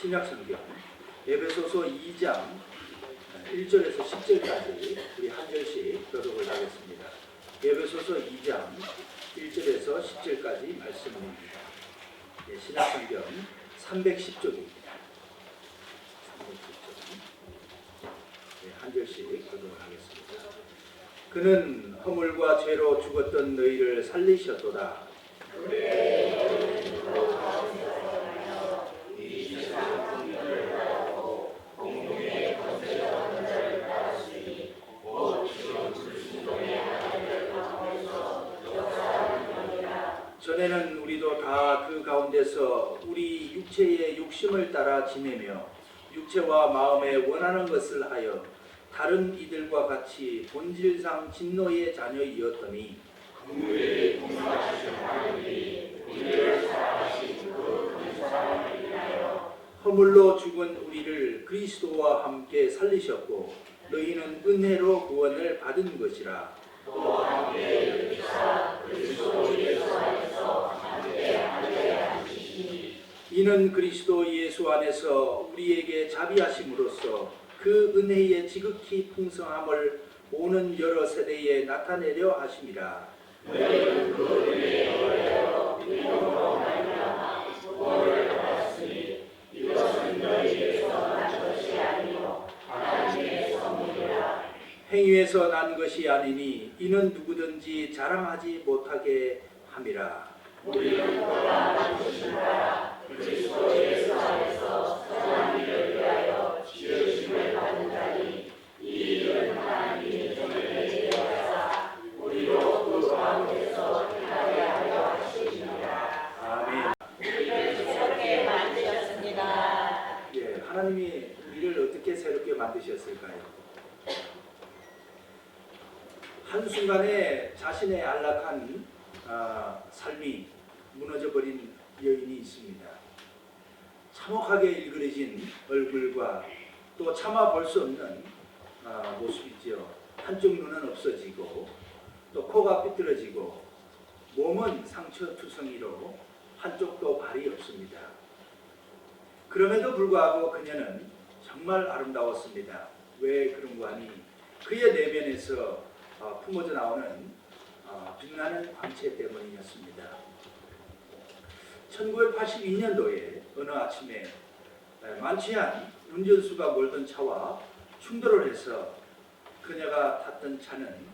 신약성경 에베소서 2장 1절에서 10절까지 우리 한 절씩 교독을 하겠습니다. 에베소서 2장 1절에서 10절까지 말씀입니다. 신약성경 310쪽입니다. 310쪽. 한 절씩 교독을 하겠습니다. 그는 허물과 죄로 죽었던 너희를 살리셨도다. 전에는 우리도 다 그 가운데서 우리 육체의 욕심을 따라 지내며 육체와 마음에 원하는 것을 하여 다른 이들과 같이 본질상 진노의 자녀이었더니 그의 공생하신 하나님이 우리를 사랑하신 그 큰 사랑을 인하여 허물로 죽은 우리를 그리스도와 함께 살리셨고 너희는 은혜로 구원을 받은 것이라. 또 함께 일으키사 그리스도 예수 안에서 함께 하늘에 앉히시니 이는 그리스도 예수 안에서 우리에게 자비하심으로써 그 은혜의 지극히 풍성함을 오는 여러 세대에 나타내려 하심이라. 너희는 그 은혜에 의하여 믿음으로 말미암아 구원을 받았으니 이것은 너희에게서 난 것이 아니요 하나님의 선물이라. 행위에서 난 것이 아니니 이는 누구든지 자랑하지 못하게 함이라. 우리는 또한 만드신 바라 그리스도 예수 안에서 선한 일을 위하여 지으심을 받은 자니 이 일은 하나님이 저희에게 하사 우리로 그 가운데서 행하게 하려 하시니라. 아멘. 우리를 새롭게 만드셨습니다. 예, 하나님이 우리를 어떻게 새롭게 만드셨을까요? 한순간에 자신의 안락한 삶이 무너져버린 여인이 있습니다. 참혹하게 일그러진 얼굴과 또 참아 볼 수 없는 모습이죠. 한쪽 눈은 없어지고 또 코가 삐뚤어지고 몸은 상처투성이로 한쪽도 발이 없습니다. 그럼에도 불구하고 그녀는 정말 아름다웠습니다. 왜 그런가 하니 그의 내면에서 품어져 나오는 빛나는 광채 때문이었습니다. 1982년도에 어느 아침에 많지 않은 운전수가 몰던 차와 충돌을 해서 그녀가 탔던 차는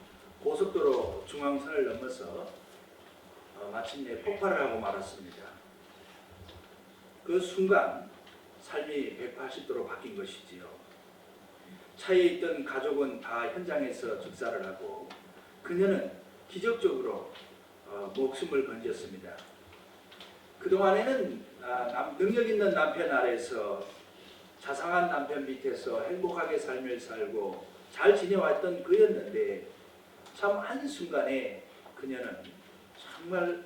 고속도로 중앙선을 넘어서 마침내 폭발을 하고 말았습니다. 그 순간 삶이 180도로 바뀐 것이지요. 차에 있던 가족은 다 현장에서 즉사를 하고 그녀는 기적적으로 목숨을 건졌습니다. 그동안에는 능력 있는 남편 아래서 자상한 남편 밑에서 행복하게 삶을 살고 잘 지내왔던 그였는데 참 한순간에 그녀는 정말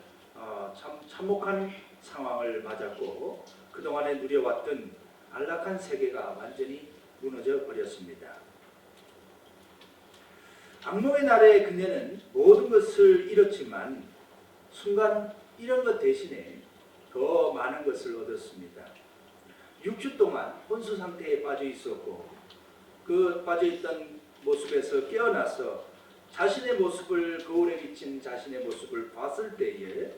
참 참혹한 상황을 맞았고 그동안에 누려왔던 안락한 세계가 완전히 무너져 버렸습니다. 악몽의 날에 그녀는 모든 것을 잃었지만 순간 잃은 것 대신에 더 많은 것을 얻었습니다. 6주 동안 혼수 상태에 빠져 있었고 그 빠져있던 모습에서 깨어나서 자신의 모습을 거울에 비친 자신의 모습을 봤을 때에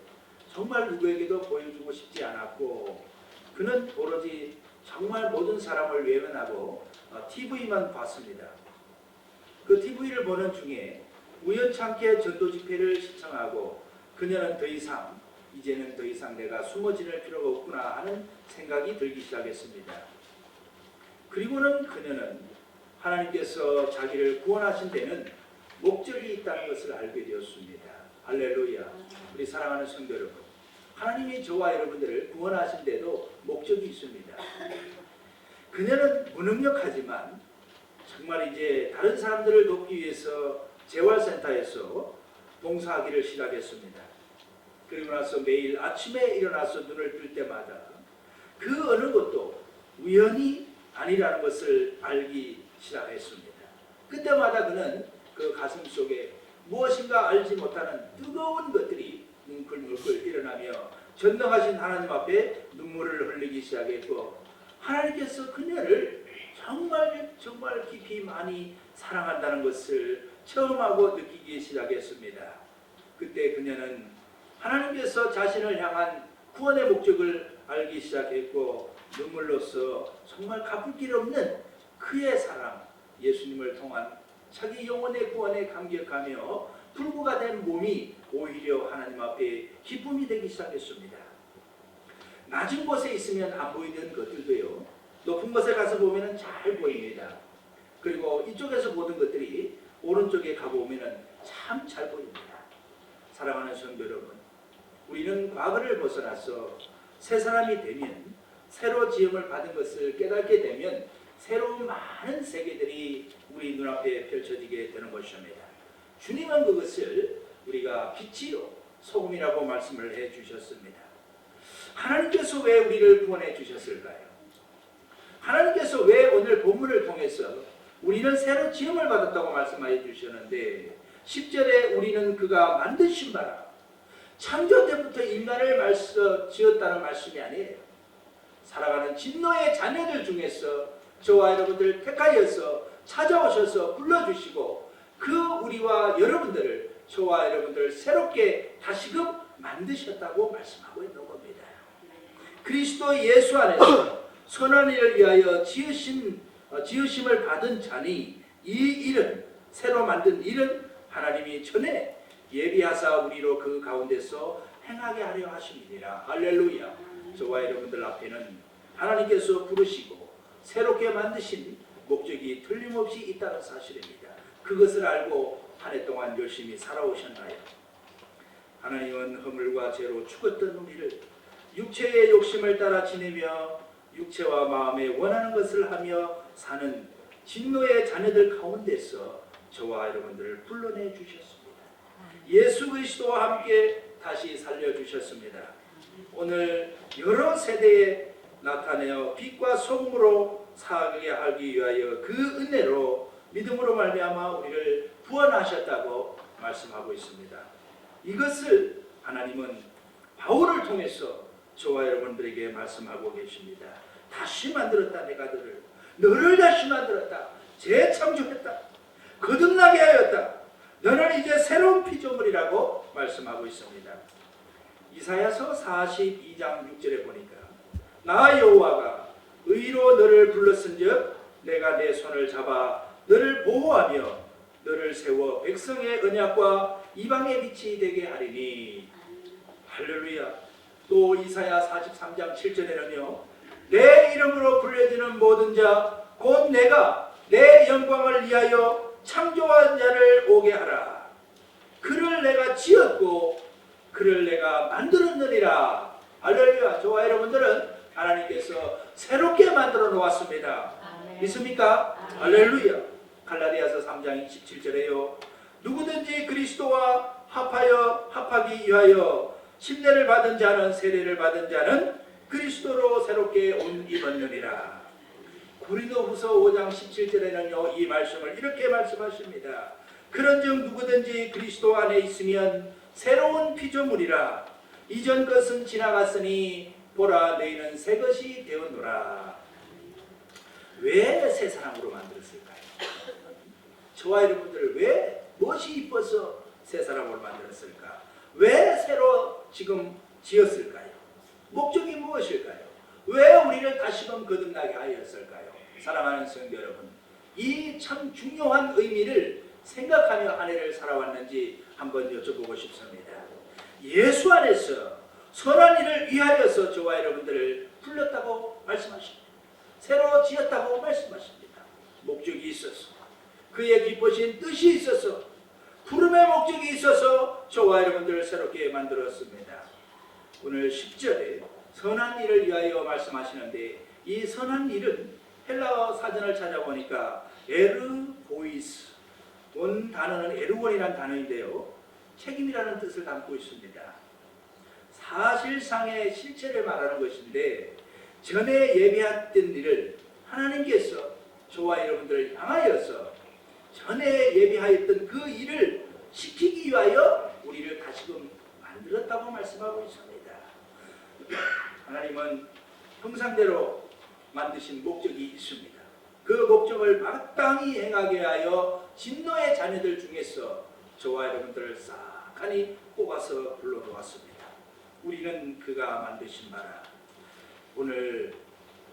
정말 누구에게도 보여주고 싶지 않았고 그는 오로지 정말 모든 사람을 외면하고 TV만 봤습니다. 그 TV를 보는 중에 우연찮게 전도 집회를 시청하고 그녀는 이제는 더 이상 내가 숨어 지낼 필요가 없구나 하는 생각이 들기 시작했습니다. 그리고는 그녀는 하나님께서 자기를 구원하신 데는 목적이 있다는 것을 알게 되었습니다. 할렐루야. 우리 사랑하는 성도 여러분, 하나님이 저와 여러분들을 구원하신 데도 목적이 있습니다. 그녀는 무능력하지만 정말 이제 다른 사람들을 돕기 위해서 재활센터에서 봉사하기를 시작했습니다. 그리고 나서 매일 아침에 일어나서 눈을 뜰 때마다 그 어느 것도 우연이 아니라는 것을 알기 시작했습니다. 그때마다 그는 그 가슴 속에 무엇인가 알지 못하는 뜨거운 것들이 뭉클뭉클 일어나며 전능하신 하나님 앞에 눈물을 흘리기 시작했고 하나님께서 그녀를 정말 깊이 많이 사랑한다는 것을 처음 하고 느끼기 시작했습니다. 그때 그녀는 하나님께서 자신을 향한 구원의 목적을 알기 시작했고 눈물로써 정말 갚을 길 없는 그의 사랑, 예수님을 통한 자기 영혼의 구원에 감격하며 불구가 된 몸이 오히려 하나님 앞에 기쁨이 되기 시작했습니다. 낮은 곳에 있으면 안 보이는 것들도요, 높은 곳에 가서 보면 잘 보입니다. 그리고 이쪽에서 보는 것들이 오른쪽에 가보면 참 잘 보입니다. 사랑하는 성도 여러분, 우리는 과거를 벗어나서 새 사람이 되면, 새로 지음을 받은 것을 깨닫게 되면 새로운 많은 세계들이 우리 눈앞에 펼쳐지게 되는 것입니다. 주님은 그것을 우리가 빛이요 소금이라고 말씀을 해주셨습니다. 하나님께서 왜 우리를 구원해 주셨을까요? 하나님께서 왜 오늘 본문을 통해서 우리는 새로 지음을 받았다고 말씀해 주셨는데 10절에 우리는 그가 만드신 바라 창조 때부터 인간을 지었다는 말씀이 아니에요. 살아가는 진노의 자녀들 중에서 저와 여러분들을 택하여서 찾아오셔서 불러주시고 그 우리와 여러분들을, 저와 여러분들을 새롭게 다시금 만드셨다고 말씀하고 있는 겁니다. 그리스도 예수 안에서 선한 일을 위하여 지으심을 받은 자니 이 일은, 새로 만든 일은 하나님이 전에 예비하사 우리로 그 가운데서 행하게 하려 하심이니라. 할렐루야. 저와 여러분들 앞에는 하나님께서 부르시고 새롭게 만드신 목적이 틀림없이 있다는 사실입니다. 그것을 알고 한 해 동안 열심히 살아오셨나요? 하나님은 허물과 죄로 죽었던 우리를 육체의 욕심을 따라 지내며 육체와 마음에 원하는 것을 하며 사는 진노의 자녀들 가운데서 저와 여러분들을 불러내 주셨습니다. 예수 그리스도와 함께 다시 살려주셨습니다. 오늘 여러 세대에 나타내어 빛과 소금으로 살게 하기 위하여 그 은혜로 믿음으로 말미암아 우리를 구원하셨다고 말씀하고 있습니다. 이것을 하나님은 바울을 통해서 저와 여러분들에게 말씀하고 계십니다. 다시 만들었다. 내가 너를 다시 만들었다. 재창조했다. 거듭나게 하였다. 너는 이제 새로운 피조물이라고 말씀하고 있습니다. 이사야서 42장 6절에 보니까 나 여호와가 의로 너를 불렀은즉 내가 내 손을 잡아 너를 보호하며 너를 세워 백성의 언약과 이방의 빛이 되게 하리니. 할렐루야. 또 이사야 43장 7절에는요 내 이름으로 불려지는 모든 자 곧 내가 내 영광을 위하여 창조한 자를 오게 하라. 그를 내가 지었고 그를 내가 만들었느니라. 할렐루야. 저와 여러분들은 하나님께서 새롭게 만들어 놓았습니다. 믿습니까? 할렐루야. 갈라디아서 3장 27절에요 누구든지 그리스도와 합하기 위하여 침례를 받은 자는, 세례를 받은 자는 그리스도로 새롭게 옷 입었느니라. 고린도후서 5장 17절에는요 이 말씀을 이렇게 말씀하십니다. 그런즉 누구든지 그리스도 안에 있으면 새로운 피조물이라. 이전 것은 지나갔으니 보라 너희는 새 것이 되었노라. 왜 새 사람으로 만들었을까요? 저와 여러분들을 왜 무엇이 이뻐서 새 사람으로 만들었을까? 왜 새로 지금 지었을까요? 목적이 무엇일까요? 왜 우리를 다시금 거듭나게 하였을까요? 사랑하는 성도 여러분, 이 참 중요한 의미를 생각하며 한 해를 살아왔는지 한번 여쭤보고 싶습니다. 예수 안에서 선한 일을 위하여서 저와 여러분들을 불렀다고 말씀하십니다. 새로 지었다고 말씀하십니다. 목적이 있어서, 그의 기쁘신 뜻이 있어서, 부름의 목적이 있어서 저와 여러분들을 새롭게 만들었습니다. 오늘 10절에 선한 일을 위하여 말씀하시는데 이 선한 일은 헬라어 사전을 찾아보니까 에르보이스, 원 단어는 에르곤이라는 단어인데요 책임이라는 뜻을 담고 있습니다. 사실상의 실체를 말하는 것인데 전에 예비했던 일을 하나님께서 저와 여러분들을 향하여서 전에 예비하였던 그 일을 시키기 위하여 우리를 다시금 만들었다고 말씀하고 있습니다. 하나님은 형상대로 만드신 목적이 있습니다. 그 목적을 마땅히 행하게 하여 진노의 자녀들 중에서 저와 여러분들을 싹하니 뽑아서 불러놓았습니다. 우리는 그가 만드신 바라. 오늘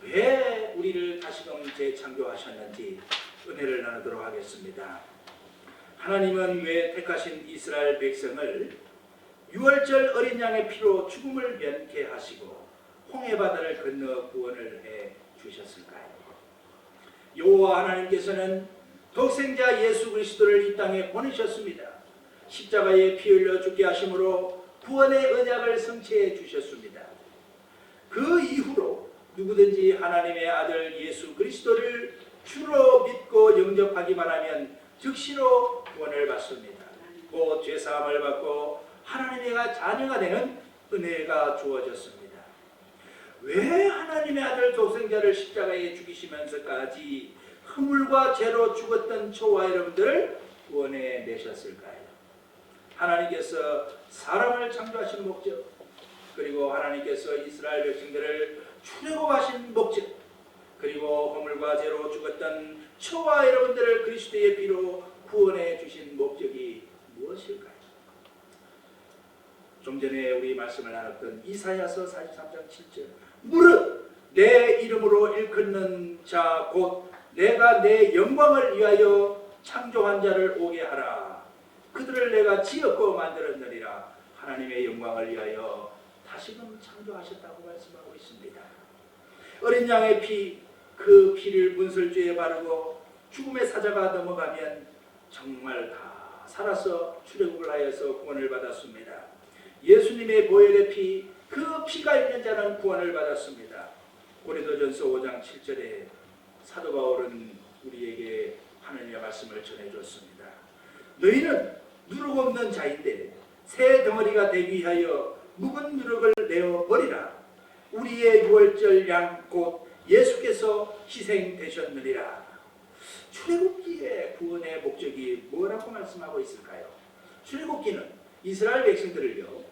왜 우리를 다시금 재창조하셨는지 은혜를 나누도록 하겠습니다. 하나님은 왜 택하신 이스라엘 백성을 유월절 어린 양의 피로 죽음을 면케하시고 홍해바다를 건너 구원을 해 주셨을까요? 여호와 하나님께서는 독생자 예수 그리스도를 이 땅에 보내셨습니다. 십자가에 피 흘려 죽게 하심으로 구원의 언약을 성취해 주셨습니다. 그 이후로 누구든지 하나님의 아들 예수 그리스도를 주로 믿고 영접하기만 하면 즉시로 구원을 받습니다. 곧 죄사함을 받고 하나님의 자녀가 되는 은혜가 주어졌습니다. 왜 하나님의 아들 독생자를 십자가에 죽이시면서까지 허물과 죄로 죽었던 저와 여러분들을 구원해 내셨을까요? 하나님께서 사람을 창조하신 목적, 그리고 하나님께서 이스라엘 백성들을 출애굽하신 목적, 그리고 허물과 죄로 죽었던 저와 여러분들을 그리스도의 피로 구원해 주신 목적이 무엇일까요? 좀 전에 우리 말씀을 나눴던 이사야서 43장 7절, 무릇 내 이름으로 일컫는 자 곧 내가 내 영광을 위하여 창조한 자를 오게 하라. 그들을 내가 지었고 만들었느니라. 하나님의 영광을 위하여 다시금 창조하셨다고 말씀하고 있습니다. 어린 양의 피, 그 피를 문설주에 바르고 죽음의 사자가 넘어가면 정말 다 살아서 출애굽을 하여서 구원을 받았습니다. 예수님의 보혈의 피, 그 피가 있는 자는 구원을 받았습니다. 고린도전서 5장 7절에 사도 바울은 우리에게 하나님의 말씀을 전해줬습니다. 너희는 누룩 없는 자인데 새 덩어리가 되기 위하여 묵은 누룩을 내어버리라. 우리의 유월절 양 곧 예수께서 희생되셨느니라. 출애굽기의 구원의 목적이 뭐라고 말씀하고 있을까요? 출애굽기는 이스라엘 백성들을요,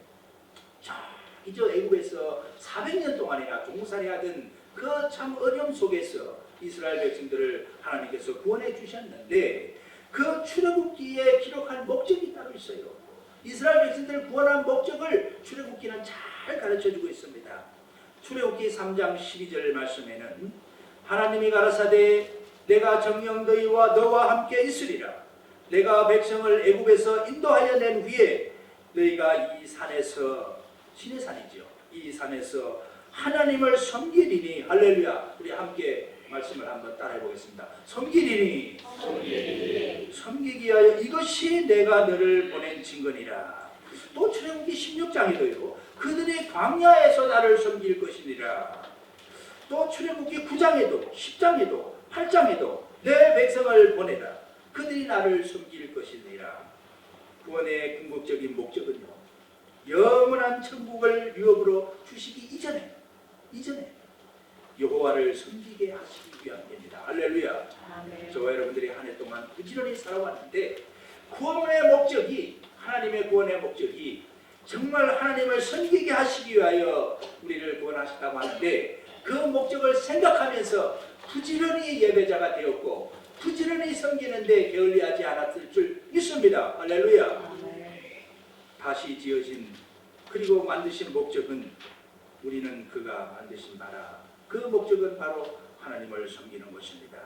저기 저 애굽에서 400년 동안이나 종살이하던 그 참 어려움 속에서 이스라엘 백성들을 하나님께서 구원해 주셨는데, 그 출애굽기에 기록한 목적이 따로 있어요. 이스라엘 백성들을 구원한 목적을 출애굽기는 잘 가르쳐주고 있습니다. 출애굽기 3장 12절 말씀에는 하나님이 가라사대 내가 정녕 너와 함께 있으리라. 내가 백성을 애굽에서 인도하여 낸 후에 너희가 이 산에서, 신의 산이죠, 이 산에서 하나님을 섬기리니. 할렐루야. 우리 함께 말씀을 한번 따라해 보겠습니다. 섬기리니, 섬기기 위하여 이것이 내가 너를 보낸 증거니라. 또 출애굽기 16장에도요, 그들이 광야에서 나를 섬길 것이니라. 또 출애굽기 9장에도 10장에도 8장에도 내 백성을 보내라. 그들이 나를 섬길 것이니라. 구원의 궁극적인 목적은요, 영원한 천국을 유업으로 주시기 이전에 여호와를 섬기게 하시기 위함입니다. 할렐루야. 아멘. 저와 여러분들이 한 해 동안 부지런히 살아왔는데, 구원의 목적이, 하나님의 구원의 목적이 정말 하나님을 섬기게 하시기 위하여 우리를 구원하셨다고 하는데, 그 목적을 생각하면서 부지런히 예배자가 되었고 부지런히 섬기는데 게을리하지 않았을 줄 믿습니다. 할렐루야. 아멘. 다시 지어진 그리고 만드신 목적은, 우리는 그가 만드신 바라. 그 목적은 바로 하나님을 섬기는 것입니다.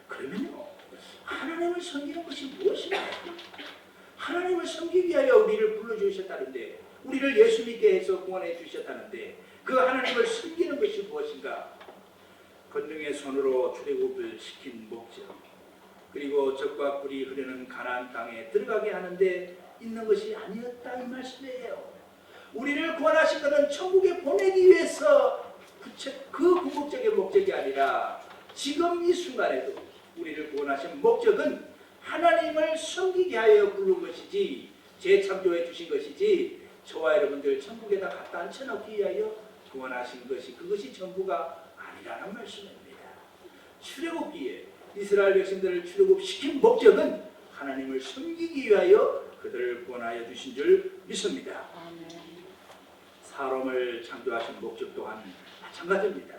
그러면요, 하나님을 섬기는 것이 무엇인가? 하나님을 섬기기 위하여 우리를 불러주셨다는데, 우리를 예수 믿게 해서 구원해 주셨다는데, 그 하나님을 섬기는 것이 무엇인가? 권능의 손으로 출애굽을 시킨 목적, 그리고 젖과 꿀이 흐르는 가나안 땅에 들어가게 하는데 있는 것이 아니었다, 이 말씀이에요. 우리를 구원하신 것은 천국에 보내기 위해서 그 궁극적인 목적이 아니라 지금 이 순간에도 우리를 구원하신 목적은 하나님을 섬기게 하여 부른 것이지, 재창조해 주신 것이지, 저와 여러분들 천국에다 갖다 앉혀놓기 위하여 구원하신 것이, 그것이 전부가 아니라는 말씀입니다. 출애굽기에 이스라엘 백성들을 출애굽시킨 목적은 하나님을 섬기기 위하여 그들을 구원하여 주신 줄 믿습니다. 아멘. 사람을 창조하신 목적 또한 마찬가지입니다.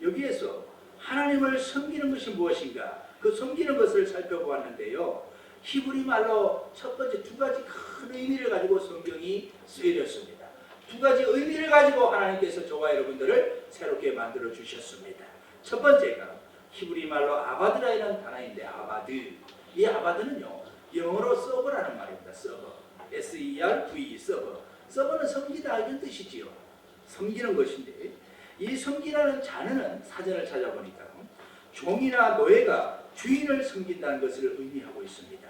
여기에서 하나님을 섬기는 것이 무엇인가? 그 섬기는 것을 살펴보았는데요. 히브리 말로 첫 번째 두 가지 큰 의미를 가지고 성경이 쓰여졌습니다. 두 가지 의미를 가지고 하나님께서 저와 여러분들을 새롭게 만들어 주셨습니다. 첫 번째가 히브리 말로 아바드라는 단어인데 아바드. 이 아바드는요. 영어로 서버라는 말입니다. 서버. S-E-R-V 서버. 서버는 섬기다 이런 뜻이지요. 섬기는 것인데 이 섬기라는 단어는 사전을 찾아보니까 종이나 노예가 주인을 섬긴다는 것을 의미하고 있습니다.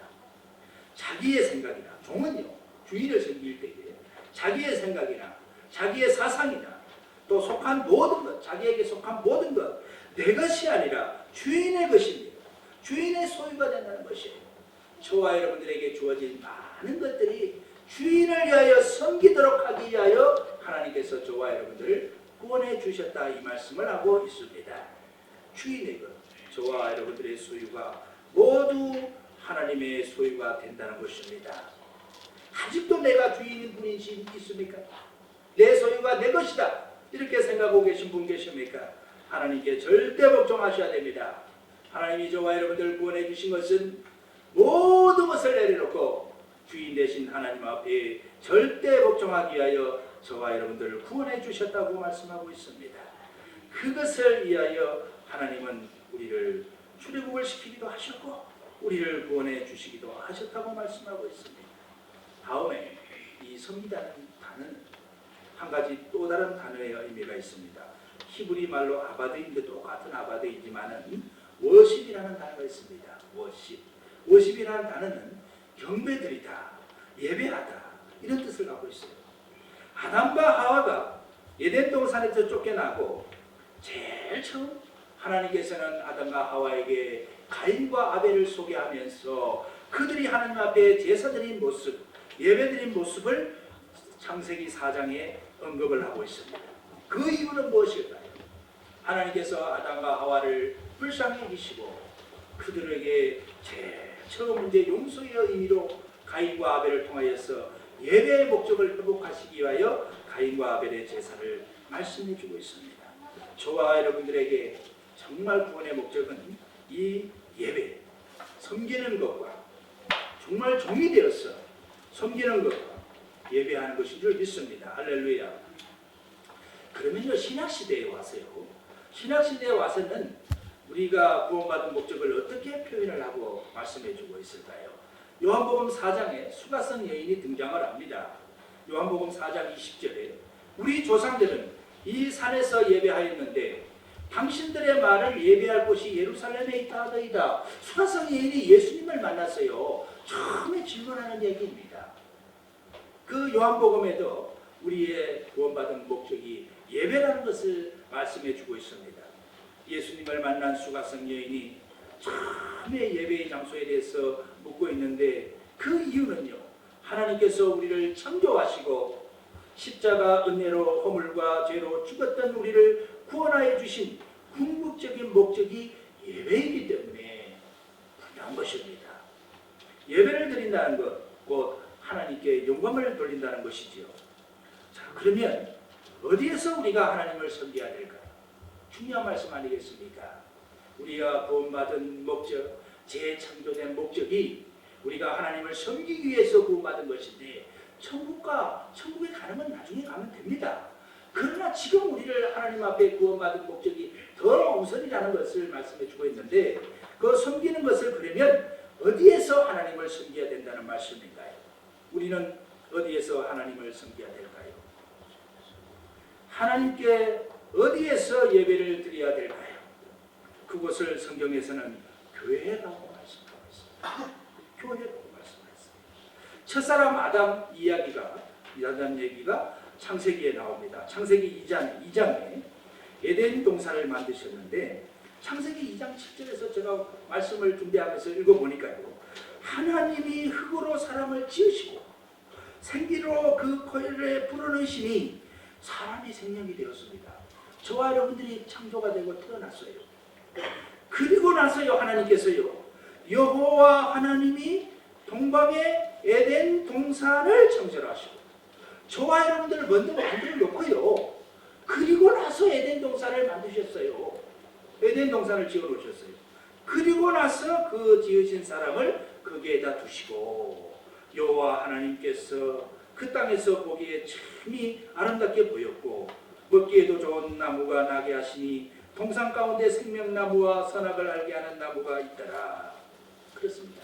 자기의 생각이나 종은요. 주인을 섬길 때에 자기의 생각이나 자기의 사상이나 또 속한 모든 것, 자기에게 속한 모든 것, 내 것이 아니라 주인의 것입니다. 주인의 소유가 된다는 것이에요. 저와 여러분들에게 주어진 많은 것들이 주인을 위하여 섬기도록 하기 위하여 하나님께서 저와 여러분들을 구원해 주셨다 이 말씀을 하고 있습니다. 주인의 것, 저와 여러분들의 소유가 모두 하나님의 소유가 된다는 것입니다. 아직도 내가 주인인 분이 있습니까? 내 소유가 내 것이다 이렇게 생각하고 계신 분 계십니까? 하나님께 절대 복종하셔야 됩니다. 하나님이 저와 여러분들을 구원해 주신 것은 모든 것을 내려놓고 주인 되신 하나님 앞에 절대 복종하기 위하여 저와 여러분들을 구원해 주셨다고 말씀하고 있습니다. 그것을 위하여 하나님은 우리를 출애굽을 시키기도 하셨고 우리를 구원해 주시기도 하셨다고 말씀하고 있습니다. 다음에 이 섬기다는 단어는 한 가지 또 다른 단어의 의미가 있습니다. 히브리 말로 아바드인데 똑같은 아바드이지만은 워십이라는 단어가 있습니다. 워십. 워십이라는 단어는 경배드리다, 예배하다 이런 뜻을 갖고 있어요. 아담과 하와가 에덴 동산에서 쫓겨나고 제일 처음 하나님께서는 아담과 하와에게 가인과 아벨을 소개하면서 그들이 하나님 앞에 제사드린 모습, 예배드린 모습을 창세기 4장에 언급을 하고 있습니다. 그 이유는 무엇일까요? 하나님께서 아담과 하와를 불쌍히 여기시고 그들에게 제일 처음 이제 용서의 의미로 가인과 아벨을 통하여서 예배의 목적을 회복하시기 위하여 가인과 아벨의 제사를 말씀해 주고 있습니다. 저와 여러분들에게 정말 구원의 목적은 이 예배, 섬기는 것과 정말 종이 되어서 섬기는 것과 예배하는 것인 줄 믿습니다. 할렐루야. 그러면요 신약시대에 와서요. 신약시대에 와서는 우리가 구원받은 목적을 어떻게 표현을 하고 말씀해 주고 있을까요? 요한복음 4장에 수가성 여인이 등장을 합니다. 요한복음 4장 20절에 우리 조상들은 이 산에서 예배하였는데 당신들의 말을 예배할 곳이 예루살렘에 있다 하더이다. 수가성 여인이 예수님을 만났어요. 처음에 질문하는 얘기입니다. 그 요한복음에도 우리의 구원받은 목적이 예배라는 것을 말씀해 주고 있습니다. 예수님을 만난 수가성 여인이 처음에 예배의 장소에 대해서 묻고 있는데 그 이유는요. 하나님께서 우리를 창조하시고 십자가 은혜로 허물과 죄로 죽었던 우리를 구원하여 주신 궁극적인 목적이 예배이기 때문에 그런 것입니다. 예배를 드린다는 것, 곧 하나님께 영광을 돌린다는 것이지요. 자, 그러면 어디에서 우리가 하나님을 섬겨야 될까요? 중요한 말씀 아니겠습니까? 우리가 구원받은 목적, 재창조된 목적이 우리가 하나님을 섬기기 위해서 구원받은 것인데 천국에 가는 건 나중에 가면 됩니다. 그러나 지금 우리를 하나님 앞에 구원받은 목적이 더 우선이라는 것을 말씀해 주고 있는데 그 섬기는 것을 그러면 어디에서 하나님을 섬겨야 된다는 말씀인가요? 우리는 어디에서 하나님을 섬겨야 될까요? 하나님께 어디에서 예배를 드려야 될까요? 그곳을 성경에서는 교회라고 말씀하고 있습니다. 교회라고 말씀했습니다. 첫사람 아담 얘기가 창세기에 나옵니다. 창세기 2장에 에덴 동산을 만드셨는데 창세기 2장 7절에서 제가 말씀을 준비하면서 읽어보니까요. 하나님이 흙으로 사람을 지으시고 생기로 그 코에 불어넣으시니 사람이 생명이 되었습니다. 저와 여러분들이 창조가 되고 태어났어요. 그리고 나서요 하나님께서요 여호와 하나님이 동방의 에덴 동산을 창조하시고 저와 여러분들을 먼저 만들어 놓고요. 그리고 나서 에덴 동산을 만드셨어요. 에덴 동산을 지어 놓으셨어요. 그리고 나서 그 지으신 사람을 거기에다 두시고 여호와 하나님께서 그 땅에서 보기에 참이 아름답게 보였고 먹기에도 좋은 나무가 나게 하시니 동산 가운데 생명나무와 선악을 알게 하는 나무가 있더라. 그렇습니다.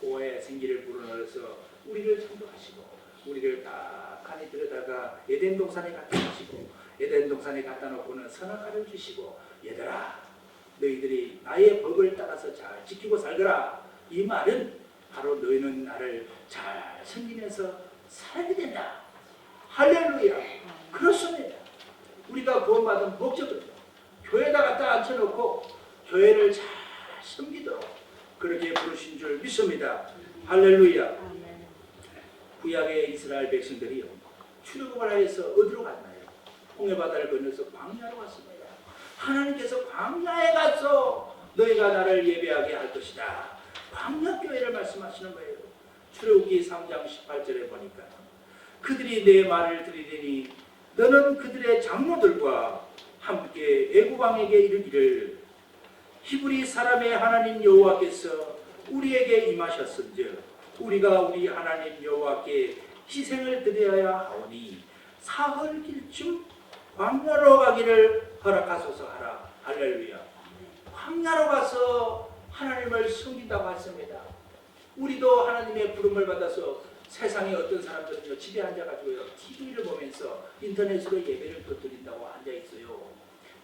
코에 생기를 불어넣어서 우리를 창조하시고 우리를 가만히 들여다가 에덴 동산에 갖다 놓으시고 에덴 동산에 갖다 놓고는 선악과를 주시고 얘들아 너희들이 나의 법을 따라서 잘 지키고 살거라. 이 말은 바로 너희는 나를 잘 섬기면서 살게 된다. 할렐루야. 그렇습니다. 우리가 구원받은 목적은요. 교회에다 갖다 앉혀놓고 교회를 잘 섬기도록 그렇게 부르신 줄 믿습니다. 할렐루야. 구약의 이스라엘 백성들이요. 출애굽을 하여서 어디로 갔나요? 홍해바다를 건너서 광야로 갔습니다. 하나님께서 광야에 가서 너희가 나를 예배하게 할 것이다. 광야교회를 말씀하시는 거예요. 출애굽기 3장 18절에 보니까 그들이 내 말을 들으리니 너는 그들의 장로들과 함께 애굽 왕에게 이르기를 히브리 사람의 하나님 여호와께서 우리에게 임하셨은즉 우리가 우리 하나님 여호와께 희생을 드려야 하오니 사흘 길쯤 광야로 가기를 허락하소서 하라. 할렐루야. 광야로 가서 하나님을 섬긴다고 했습니다. 우리도 하나님의 부름을 받아서 세상에 어떤 사람들은요 집에 앉아가지고요 TV를 보면서 인터넷으로 예배를 드린다고 앉아 있어요.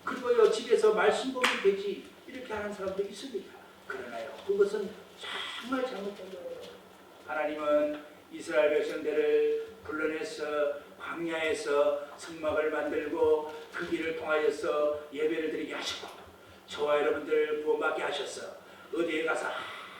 그리고요 집에서 말씀 보면 되지 이렇게 하는 사람도 있습니다. 그러나요 그것은 정말 잘못된 거예요. 하나님은 이스라엘 백성들을 불러내서 광야에서 성막을 만들고 그 길을 통하여서 예배를 드리게 하시고 저와 여러분들 구원받게 하셔서 어디에 가서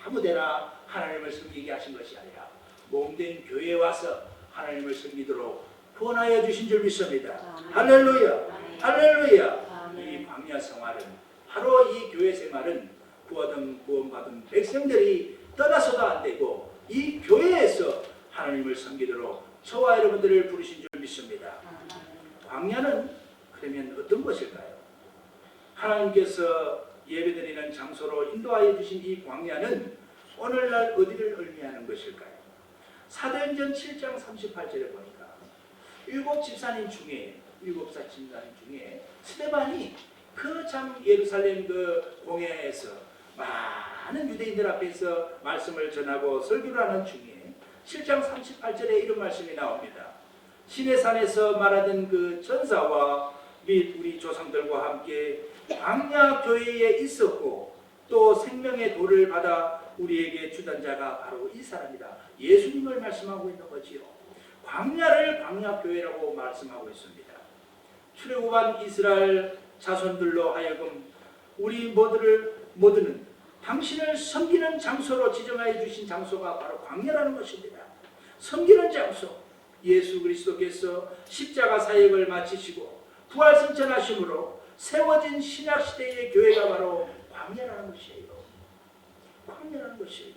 아무데나 하나님을 섬기게 하신 것이 아니라 몸된 교회에 와서 하나님을 섬기도록 구원하여 주신 줄 믿습니다. 할렐루야. 할렐루야. 이 광야 생활은 바로 이 교회 생활은 구원받은 백성들이 떠나서도 안 되고 이 교회에서 하나님을 섬기도록 저와 여러분들을 부르신 줄 믿습니다. 광야는 그러면 어떤 것일까요? 하나님께서 예배드리는 장소로 인도하여 주신 이 광야는 오늘날 어디를 의미하는 것일까요? 사도행전 7장 38절에 보니까 일곱 집사님 중에 스데반이 그 참 예루살렘 그 공회에서 많은 유대인들 앞에서 말씀을 전하고 설교를 하는 중에 7장 38절에 이런 말씀이 나옵니다. 시내산에서 말하던 그 전사와 및 우리 조상들과 함께 광야 교회에 있었고 또 생명의 도를 받아 우리에게 주던 자가 바로 이 사람이다. 예수님을 말씀하고 있는 거지요. 광야를 광야교회라고 말씀하고 있습니다. 출애굽한 이스라엘 자손들로 하여금 우리 모두는 당신을 섬기는 장소로 지정하여 주신 장소가 바로 광야라는 것입니다. 섬기는 장소. 예수 그리스도께서 십자가 사역을 마치시고 부활승천하심으로 세워진 신약시대의 교회가 바로 광야라는 것이에요. 광야라는 것이에요.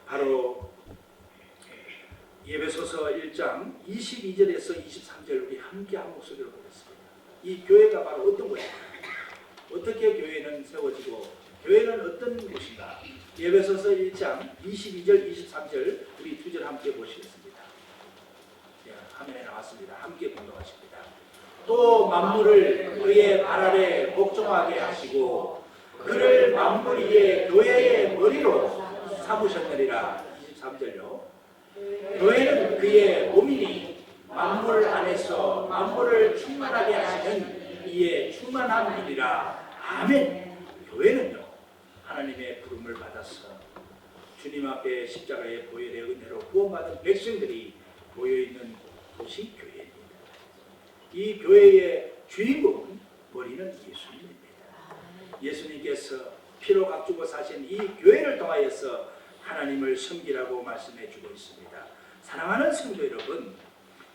바로 예배소서 1장 22절에서 23절 우리 함께 한 목소리로 보겠습니다. 이 교회가 바로 어떤 것인가? 어떻게 교회는 세워지고 교회는 어떤 곳인가? 예배소서 1장 22절 23절 우리 두 절 함께 보시겠습니다. 화면에 나왔습니다. 함께 봉독하십니다. 또 만물을 그의 발 아래 복종하게 하시고 그를 만물 위에 교회의 머리로 삼으셨느니라. 23절요. 교회는 그의 몸이니 만물 안에서 만물을 충만하게 하시는 이의 충만한 일이라. 아멘. 교회는요 하나님의 부름을 받아서 주님 앞에 십자가의 보혈의 은혜로 구원받은 백성들이 모여있는 곳이 교회입니다. 이 교회의 주인공은 머리는 예수님입니다. 예수님께서 피로 값주고 사신 이 교회를 통하여서 하나님을 섬기라고 말씀해 주고 있습니다. 사랑하는 성도 여러분,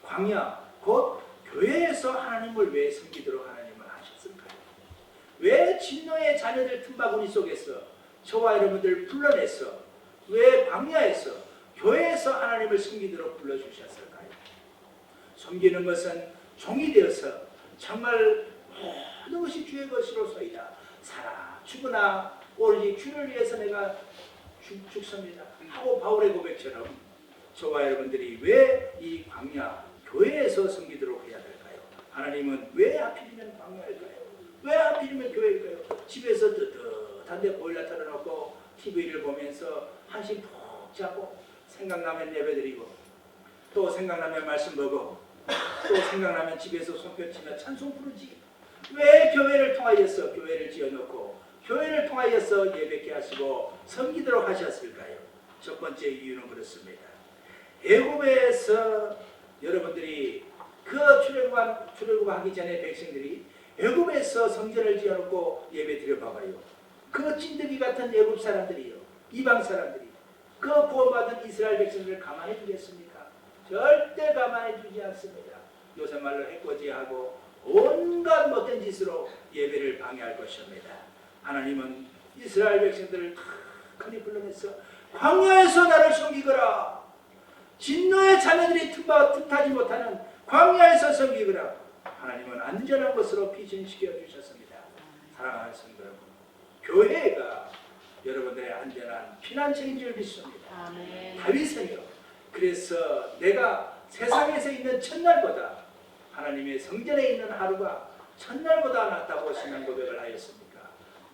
광야 곧 교회에서 하나님을 왜 섬기도록 하나님을 하셨을까요? 왜 진노의 자녀들 틈바구니 속에서 저와 여러분들 불러내서 왜 광야에서 교회에서 하나님을 섬기도록 불러주셨을까요? 섬기는 것은 종이 되어서 정말 모든 것이 주의 주의 것이로소이다. 살아 죽으나 오로지 주를 위해서 내가 죽습니다 하고 바울의 고백처럼 저와 여러분들이 왜 이 광야 교회에서 섬기도록 해야 될까요? 하나님은 왜 하필이면 광야일까요? 왜 하필이면 교회일까요? 집에서 뜨뜻한데 보일러 틀어놓고 TV를 보면서 한심 푹 자고 생각나면 예배드리고 또 생각나면 말씀 보고 또 생각나면 집에서 손뼉치며 찬송 부르지. 왜 교회를 통하여서 교회를 지어놓고 교회를 통하여서 예배케 하시고 섬기도록 하셨을까요? 첫 번째 이유는 그렇습니다. 애굽에서 여러분들이 그 출애굽하기 전에 백성들이 애굽에서 성전을 지어놓고 예배 드려봐봐요. 그 찐득이 같은 애굽 사람들이요, 이방 사람들이 그 구원받은 이스라엘 백성들을 가만히 두겠습니까? 절대 가만히 두지 않습니다. 요새 말로 해코지하고 온갖 못된 짓으로 예배를 방해할 것입니다. 하나님은 이스라엘 백성들을 크게 불러내서 광야에서 나를 섬기거라. 진노의 자녀들이 틈타지 못하는 광야에서 섬기거라. 하나님은 안전한 것으로 피신시켜 주셨습니다. 사랑하는 성도 여러분, 교회가 여러분들의 안전한 피난 책인 줄 믿습니다. 다윗은요, 그래서 내가 세상에서 있는 첫날보다 하나님의 성전에 있는 하루가 첫날보다 낫다고 신앙 고백을 하였습니까?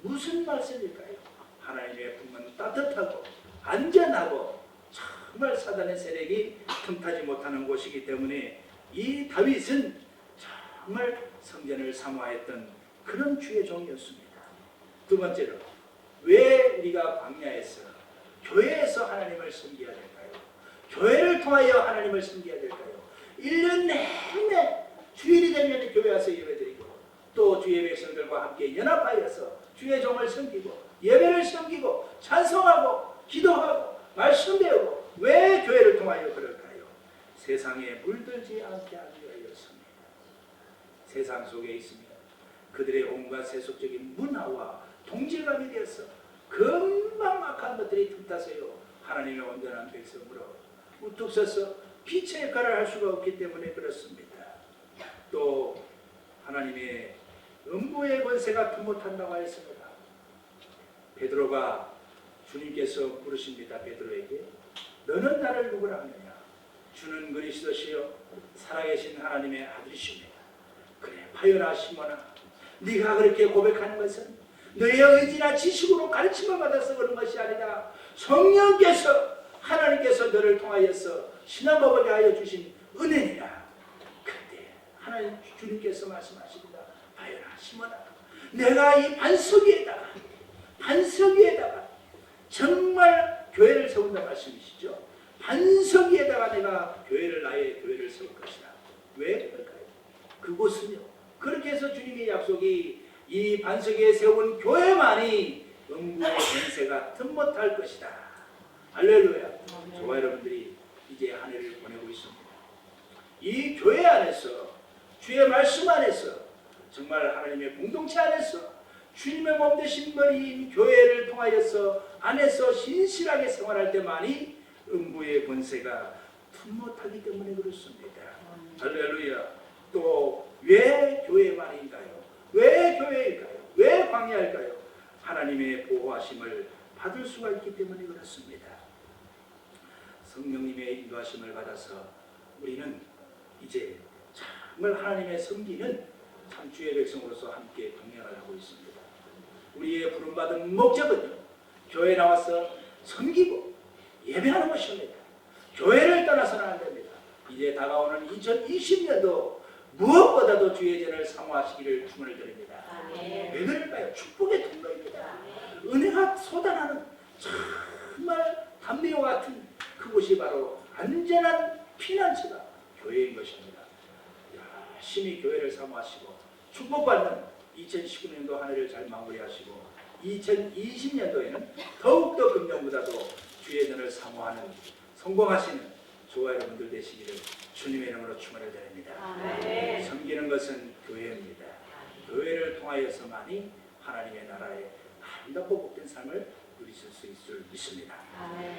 무슨 말씀일까요? 하나님의 품은 따뜻하고 안전하고 정말 사단의 세력이 틈타지 못하는 곳이기 때문에 이 다윗은 정말 성전을 사모하였던 그런 주의 종이었습니다. 두 번째로, 왜 우리가 광야에서 교회에서 하나님을 섬겨야 될까요? 교회를 통하여 하나님을 섬겨야 될까요? 1년 내내 주일이 되면 교회 와서 예배드리고 또 주의 백성들과 함께 연합하여서 주의 종을 섬기고 예배를 섬기고 찬송하고 기도하고 말씀 배우고 왜 교회를 통하여 그럴까요? 세상에 물들지 않게 하기 위하였습니다. 세상 속에 있으면 그들의 온갖 세속적인 문화와 동질감이 되어서 금방 악한 것들이 틈타서요 하나님의 온전한 백성으로 우뚝 서서 빛의 역할을 할 수가 없기 때문에 그렇습니다. 또 하나님의 음부의 권세가 틈못한다고 하였습니다. 베드로가 주님께서 부르십니다. 베드로에게 너는 나를 누구라 하느냐? 주는 그리스도시요 살아계신 하나님의 아들이십니다. 그래 파요나 시몬아, 네가 그렇게 고백하는 것은 너의 의지나 지식으로 가르침을 받아서 그런 것이 아니라 성령께서 하나님께서 너를 통하여서 신앙을 하여 주신 은혜니라. 그때 하나님 주님께서 말씀하십니다. 파요나 시몬아, 내가 이 반석 위에다가 정말 교회를 세운다 말씀이시죠. 반석 위에다가 내가 나의 교회를 세울 것이다. 왜 그럴까요? 그곳은요, 그렇게 해서 주님의 약속이 이 반석 위에 세운 교회만이 음부의 권세가 틈못할 것이다. 할렐루야. 저와 여러분들이 이제 한 해를 보내고 있습니다. 이 교회 안에서 주의 말씀 안에서 정말 하나님의 공동체 안에서 주님의 몸 되신 머리인 교회를 통하여서 안에서 신실하게 생활할 때만이 음부의 권세가 틈못하기 때문에 그렇습니다. 할렐루야. 또 왜 교회만인가요? 왜 교회일까요? 왜 광야일까요? 하나님의 보호하심을 받을 수가 있기 때문에 그렇습니다. 성령님의 인도하심을 받아서 우리는 이제 정말 하나님의 섬기는 참 주의 백성으로서 함께 동행을 하고 있습니다. 우리의 부름받은 목적은요, 교회에 나와서 섬기고 예배하는 것입니다. 교회를 떠나서는 안 됩니다. 이제 다가오는 2020년도 무엇보다도 주의 전을 사모하시기를 축원을 드립니다. 왜 그럴까요? 축복의 통로입니다. 은혜가 쏟아나는 정말 담배와 같은 그곳이 바로 안전한 피난처가 교회인 것입니다. 열심히 교회를 사모하시고 축복받는 2019년도 한 해를 잘 마무리하시고 2020년도에는 더욱더 금년보다도 주의 전을 사모하는 성공하시는 저와 여러분들 되시기를 주님의 이름으로 축원을 드립니다. 섬기는 것은 교회입니다. 교회를 통하여서만이 하나님의 나라의 아름답고 복된 삶을 누리실 수 있을 줄 믿습니다.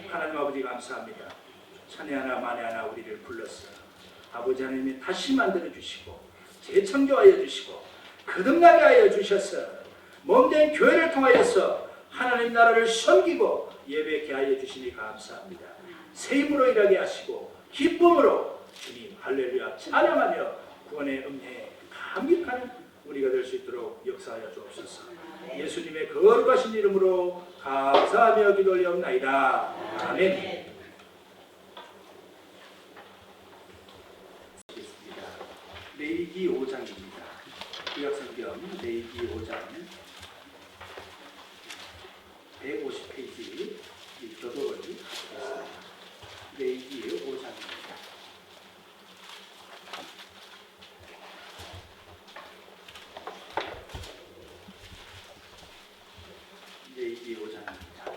하나님 아버지 감사합니다. 천에 하나 만에 하나 우리를 불러서 아버지 하나님이 다시 만들어 주시고 재창조하여 주시고 거듭나게 하여 주셔서 몸된 교회를 통하여서 하나님 나라를 섬기고 예배케 하여 주시니 감사합니다. 새 힘으로 일하게 하시고 기쁨으로 주님 할렐루야 찬양하며 구원의 음료에 감격하는 우리가 될 수 있도록 역사하여 주옵소서. 예수님의 거룩하신 이름으로 감사하며 기도 올리옵나이다. 아멘. 레위기 5장입니다. 구약성경 레위기 5장 150페이지 교독을 하겠습니다. 레위기 5장입니다. 레위기 5장입니다.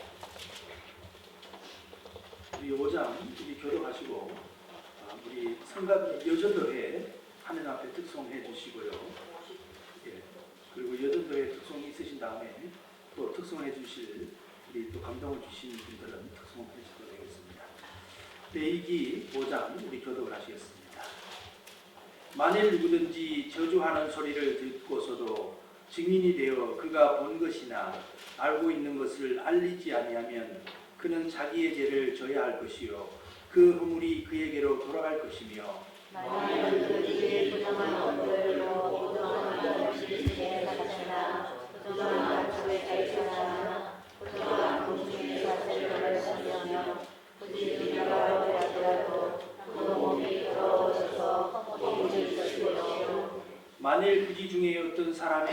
우리 5장 우리 교독하시고 우리 성감 여전도회 하늘 앞에 특송해 주시고요. 예. 그리고 여전도회 특송이 있으신 다음에 또 특송해 주실 우리 또 감동을 주신 분들은 특송해 주셔도 되겠습니다. 레위기 5장 우리 교독을 하시겠습니다. 만일 누구든지 저주하는 소리를 듣고서도 증인이 되어 그가 본 것이나 알고 있는 것을 알리지 아니하면 그는 자기의 죄를 져야 할 것이요 그 허물이 그에게로 돌아갈 것이며 만일 그들이 부정한 것들로 부정한 음식의 자체나 부정한 주의 자체나 부정한 공중의 자체를 사용하며 굳이 비교하려 하더라도 그 몸이 더러워져서 허물이 것이요 만일 부지 중에 어떤 사람의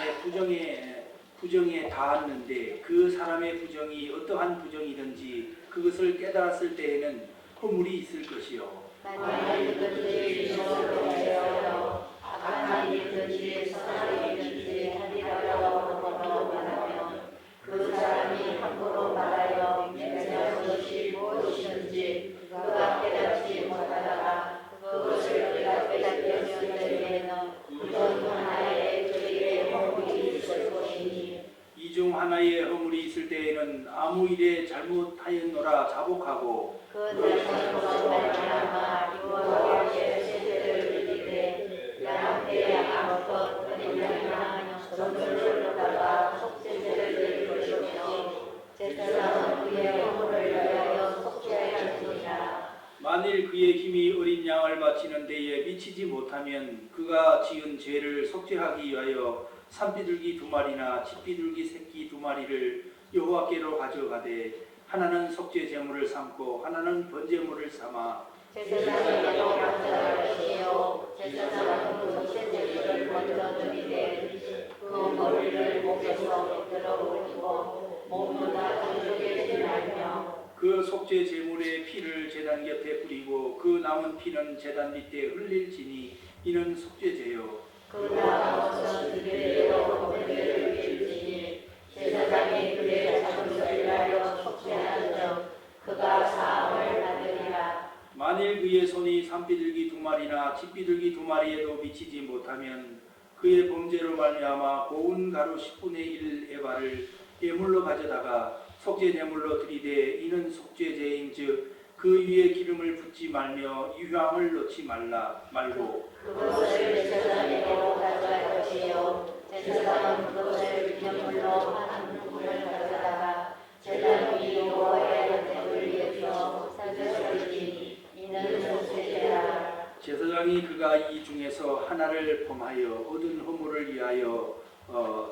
부정에 닿았는데 그 사람의 부정이 어떠한 부정이든지 그것을 깨달았을 때에는 허물이 있을 것이요 만일 그들이 주먹으로 하여 악한 일든지 선한 일든지 하리라고 말하면 그 사람이 함부로 말하여 내가 그것이 무엇이든지 그가 깨닫지 못하다가 그것을 그가 깨닫게 하면 되면 그중 하나에 그에게 허물이 있을 것이니 이 중 하나의 허물이 있을 때에는 아무 일에 잘못하였노라 자복하고 그 잘못으로 말미암아 여호와께 세대를 드리되 양떼 아무것 아니면 전술을 하다가 속죄제를 드릴 것이며 제사장은 그의 허물을 위하여 속죄하였느니라. 만일 그의 힘이 어린 양을 바치는 데에 미치지 못하면 그가 지은 죄를 속죄하기 위하여 산비둘기 2마리나 집비둘기 새끼 2마리를 여호와께로 가져가되 하나는 속죄 제물을 삼고 하나는 번제물을 삼아 제사장에게로 가져갈 것이요 제사장은 속죄제물을 먼저 드리되 그 머리를 목에서 곁들여 올리고 몸은 다 건조게 말며 그 속죄 제물의 피를 제단 곁에 뿌리고 그 남은 피는 제단 밑에 흘릴지니 이는 속죄제요 그 다음은 그대로 번제를 드릴지니 제사장이 그의 자손을 위하여 속죄하여 그가 사함을 받으리라. 만일 그의 손이 산비둘기 2마리나 집비둘기 2마리에도 미치지 못하면 그의 범죄로 말미암아 고운 가루 10분의 1 에바를 예물로 가져다가 속죄 제물로 드리되 이는 속죄제인즉 그 위에 기름을 붓지 말며 유향을 넣지 말고 그것을 제사장에게로 가져갈 것이요 제사장은 그것을 기념물로 한 부분을 가져다가 제단 위 여호와의 언약을 위해서 살펴드리니 이는 속죄제라. 제사장이 그가 이 중에서 하나를 범하여 얻은 허물을 위하여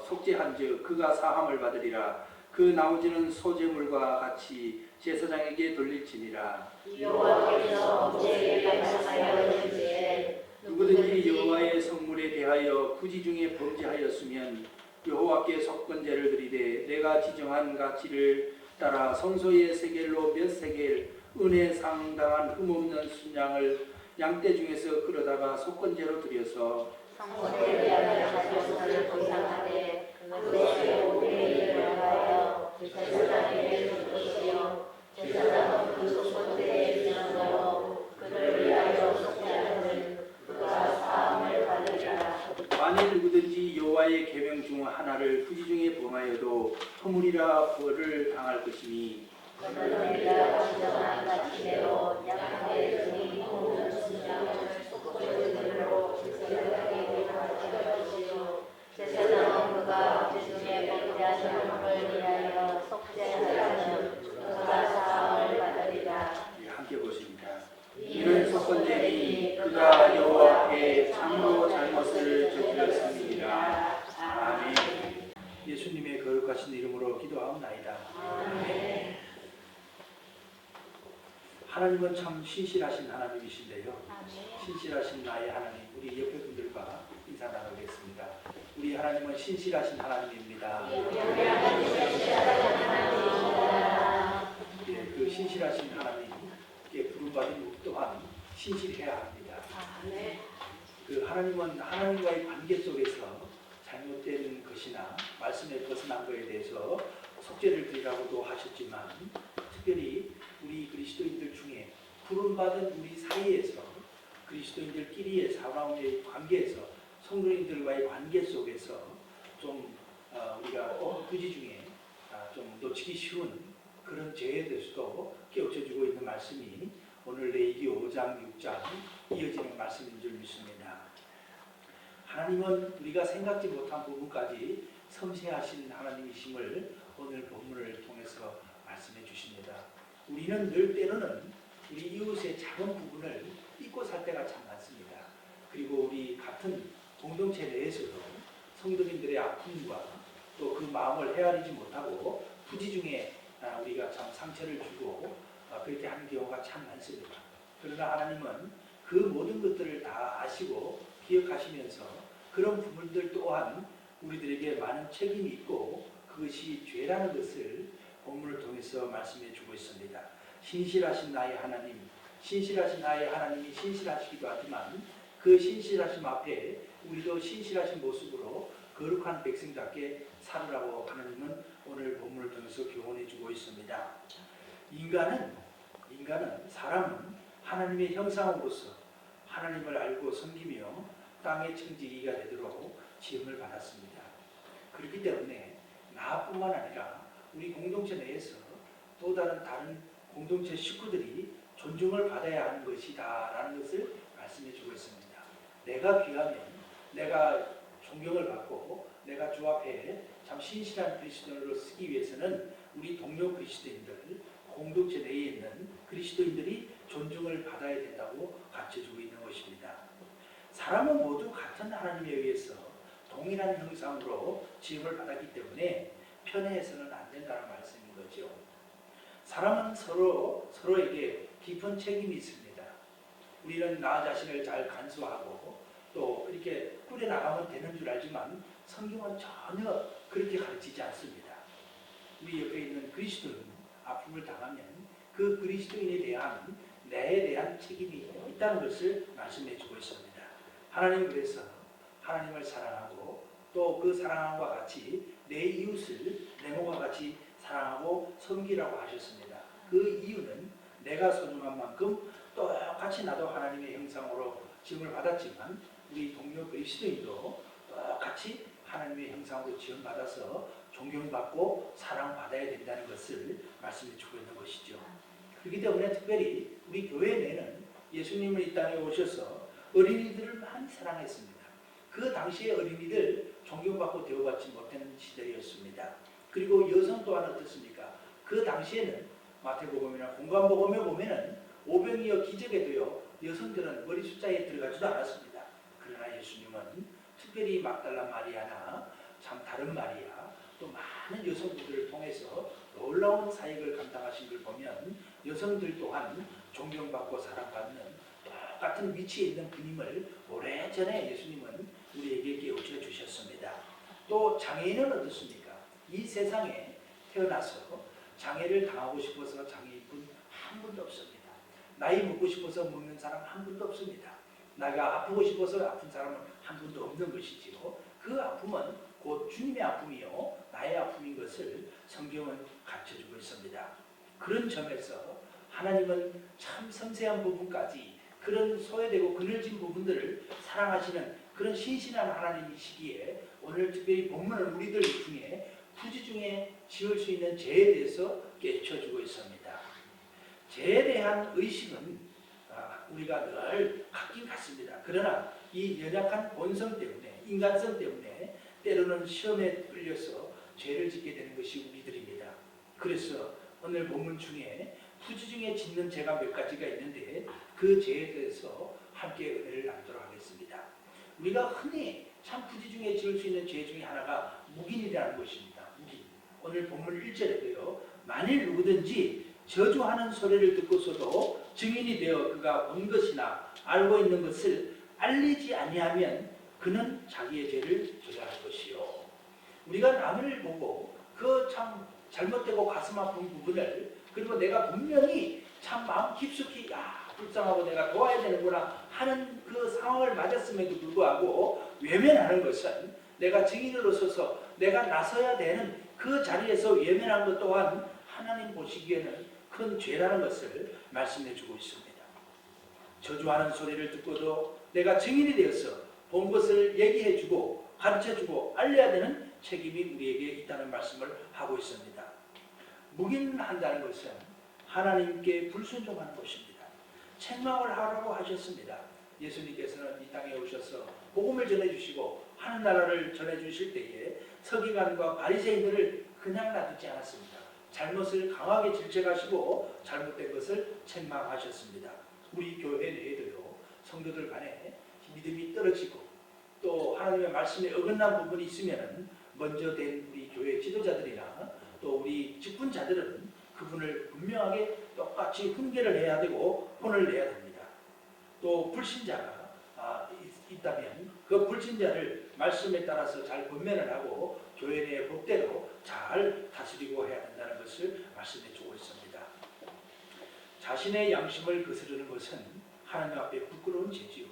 속죄한즉 그가 사함을 받으리라. 그 나머지는 소제물과 같이 제사장에게 돌릴지니라. 여호와께서 모세에게 말씀하여 주시되 누구든지 여호와의 성물에 대하여 부지 중에 범죄하였으면 여호와께 속건제를 드리되 내가 지정한 가치를 따라 성소의 세겔로 몇 세겔 은혜 상당한 흠없는 순양을 양떼 중에서 끌어다가 속건제로 드려서 성소에 대하여 자녀를 보상하되 그것이 500일을 하여 제사장에게 줄 것이요 제사장은 그 속건제의 기념으로 그를 위하여 속죄하는 그가 사함을 받으리라. 만일 누구든지 여호와의 계명 중 하나를 부지 중에 범하여도 허물이라 벌을 당할 것이니 그는 네가 지정한 가치대로 양떼 중에 흠없는 순양을 속죄제물로 제사장에게 바칠 것이요 제사장은 그가 지중에 먹지 않는 걸 위하여 속죄하여는 그가 사함을 받으리라. 함께 보십니다. 이는 속건제니 그가 여호와 앞에 참으로 잘못을 저질렀습니다. 아멘. 예수님의 거룩하신 이름으로 기도하옵나이다. 아멘. 하나님은 참 신실하신 하나님이신데요. 아멘. 신실하신 나의 하나님, 우리 옆에 분들과 인사 나누겠습니다. 우리 하나님은 신실하신 하나님입니다. 예, 그 신실하신 하나님께 부름받은 우리 또한 신실해야 합니다. 그 하나님은 하나님과의 관계 속에서 잘못된 것이나 말씀에 벗어난 것에 대해서 속죄를 드리라고도 하셨지만, 특별히 우리 그리스도인들 중에 부름받은 우리 사이에서 그리스도인들끼리의 사람과의 관계에서 성도인들과의 관계 속에서 좀 우리가 부지 중에 좀 놓치기 쉬운 그런 죄에 대해서도 깨우쳐주고 있는 말씀이 오늘 레위기 5장 6장 이어지는 말씀인 줄 믿습니다. 하나님은 우리가 생각지 못한 부분까지 섬세하신 하나님이심을 오늘 본문을 통해서 말씀해 주십니다. 우리는 늘 때로는 우리 이웃의 작은 부분을 잊고 살 때가 참 많습니다. 그리고 우리 같은 공동체 내에서도 성도님들의 아픔과 또 그 마음을 헤아리지 못하고 부지 중에 우리가 참 상처를 주고 그렇게 하는 경우가 참 많습니다. 그러나 하나님은 그 모든 것들을 다 아시고 기억하시면서 그런 부분들 또한 우리들에게 많은 책임이 있고 그것이 죄라는 것을 본문을 통해서 말씀해 주고 있습니다. 신실하신 나의 하나님, 신실하신 나의 하나님이 신실하시기도 하지만 그 신실하심 앞에 우리도 신실하신 모습으로 거룩한 백성답게 살으라고 하나님은 오늘 본문을 통해서 교훈해 주고 있습니다. 사람은 하나님의 형상으로서 하나님을 알고 섬기며 땅의 청지기가 되도록 지음을 받았습니다. 그렇기 때문에 나뿐만 아니라 우리 공동체 내에서 또 다른 공동체 식구들이 존중을 받아야 하는 것이다라는 것을 말씀해 주고 있습니다. 내가 귀하면 내가 존경을 받고 내가 주 앞에 참 신실한 그리스도인으로 쓰기 위해서는 우리 동료 그리스도인들, 공동체 내에 있는 그리스도인들이 존중을 받아야 된다고 가르쳐주고 있는 것입니다. 사람은 모두 같은 하나님에 의해서 동일한 형상으로 지음을 받았기 때문에 편애해서는 안 된다는 말씀인 거죠. 사람은 서로에게 깊은 책임이 있습니다. 우리는 나 자신을 잘 간수하고 또 이렇게 꾸려나가면 되는 줄 알지만 성경은 전혀 그렇게 가르치지 않습니다. 우리 옆에 있는 그리스도인 아픔을 당하면 그 그리스도인에 대한 내에 대한 책임이 있다는 것을 말씀해 주고 있습니다. 하나님 그래서 하나님을 사랑하고 또 그 사랑함과 같이 내 이웃을 내 몸과 같이 사랑하고 섬기라고 하셨습니다. 그 이유는 내가 소중한 만큼 똑같이 나도 하나님의 형상으로 지음을 받았지만 우리 동료 그리스도인도 똑같이 하나님의 형상으로 지음받아서 존경받고 사랑받아야 된다는 것을 말씀해 주고 있는 것이죠. 그렇기 때문에 특별히 우리 교회 내는 예수님은 이 땅에 오셔서 어린이들을 많이 사랑했습니다. 그 당시에 어린이들 존경받고 대우받지 못하는 시대였습니다. 그리고 여성 또한 어떻습니까? 그 당시에는 마태복음이나 공관복음에 보면은 오병이어 기적에도요 여성들은 머리 숫자에 들어가지도 않았습니다. 그러나 예수님은 특별히 막달라 마리아나 참 다른 마리아 또 많은 여성들을 통해서 놀라운 사역을 감당하신 걸 보면 여성들 또한 존경받고 사랑받는 똑같은 위치에 있는 분임을 오래전에 예수님은 우리에게 깨우쳐 주셨습니다. 또 장애인은 어떻습니까? 이 세상에 태어나서 장애를 당하고 싶어서 장애인 분 한 분도 없습니다. 나이 먹고 싶어서 먹는 사람 한 분도 없습니다. 나가 아프고 싶어서 아픈 사람은 한 분도 없는 것이지요. 그 아픔은 곧 주님의 아픔이요 나의 아픔인 것을 성경은 가르쳐주고 있습니다. 그런 점에서 하나님은 참 섬세한 부분까지 그런 소외되고 그늘진 부분들을 사랑하시는 그런 신실한 하나님이시기에 오늘 특별히 본문은 우리들 중에 부지 중에 지을 수 있는 죄에 대해서 깨우쳐주고 있습니다. 죄에 대한 의식은 우리가 늘 갖긴 갖습니다. 그러나 이 연약한 본성 때문에 인간성 때문에 때로는 시험에 끌려서 죄를 짓게 되는 것이 우리들입니다. 그래서 오늘 본문 중에 부지 중에 짓는 죄가 몇 가지가 있는데 그 죄에 대해서 함께 은혜를 나누도록 하겠습니다. 우리가 흔히 참 부지 중에 지을 수 있는 죄 중에 하나가 묵인이라는 것입니다. 묵인. 오늘 본문 1절에도요. 만일 누구든지 저주하는 소리를 듣고서도 증인이 되어 그가 본 것이나 알고 있는 것을 알리지 아니하면 그는 자기의 죄를 저주할 것이요. 우리가 남을 보고 그 참 잘못되고 가슴 아픈 부분을 그리고 내가 분명히 참 마음 깊숙이 불쌍하고 내가 도와야 되는구나 하는 그 상황을 맞았음에도 불구하고 외면하는 것은 내가 증인으로 서서 내가 나서야 되는 그 자리에서 외면한 것 또한 하나님 보시기에는 큰 죄라는 것을 말씀해 주고 있습니다. 저주하는 소리를 듣고도 내가 증인이 되어서 본 것을 얘기해 주고 가르쳐 주고 알려야 되는 책임이 우리에게 있다는 말씀을 하고 있습니다. 묵인한다는 것은 하나님께 불순종하는 것입니다. 책망을 하라고 하셨습니다. 예수님께서는 이 땅에 오셔서 복음을 전해주시고 하는 나라를 전해주실 때에 서기관과 바리새인들을 그냥 놔두지 않았습니다. 잘못을 강하게 질책하시고 잘못된 것을 책망하셨습니다. 우리 교회 내에도요. 성도들 간에 믿음이 떨어지고 또 하나님의 말씀에 어긋난 부분이 있으면 먼저 된 우리 교회 지도자들이나 또 우리 직분자들은 그분을 분명하게 똑같이 훈계를 해야 되고 혼을 내야 됩니다. 또 불신자가 있다면 그 불신자를 말씀에 따라서 잘 권면을 하고 교회 내 법대로 잘 다스리고 해야 된다는 것을 말씀해 주고 있습니다. 자신의 양심을 거스르는 것은 하나님 앞에 부끄러운 죄지요.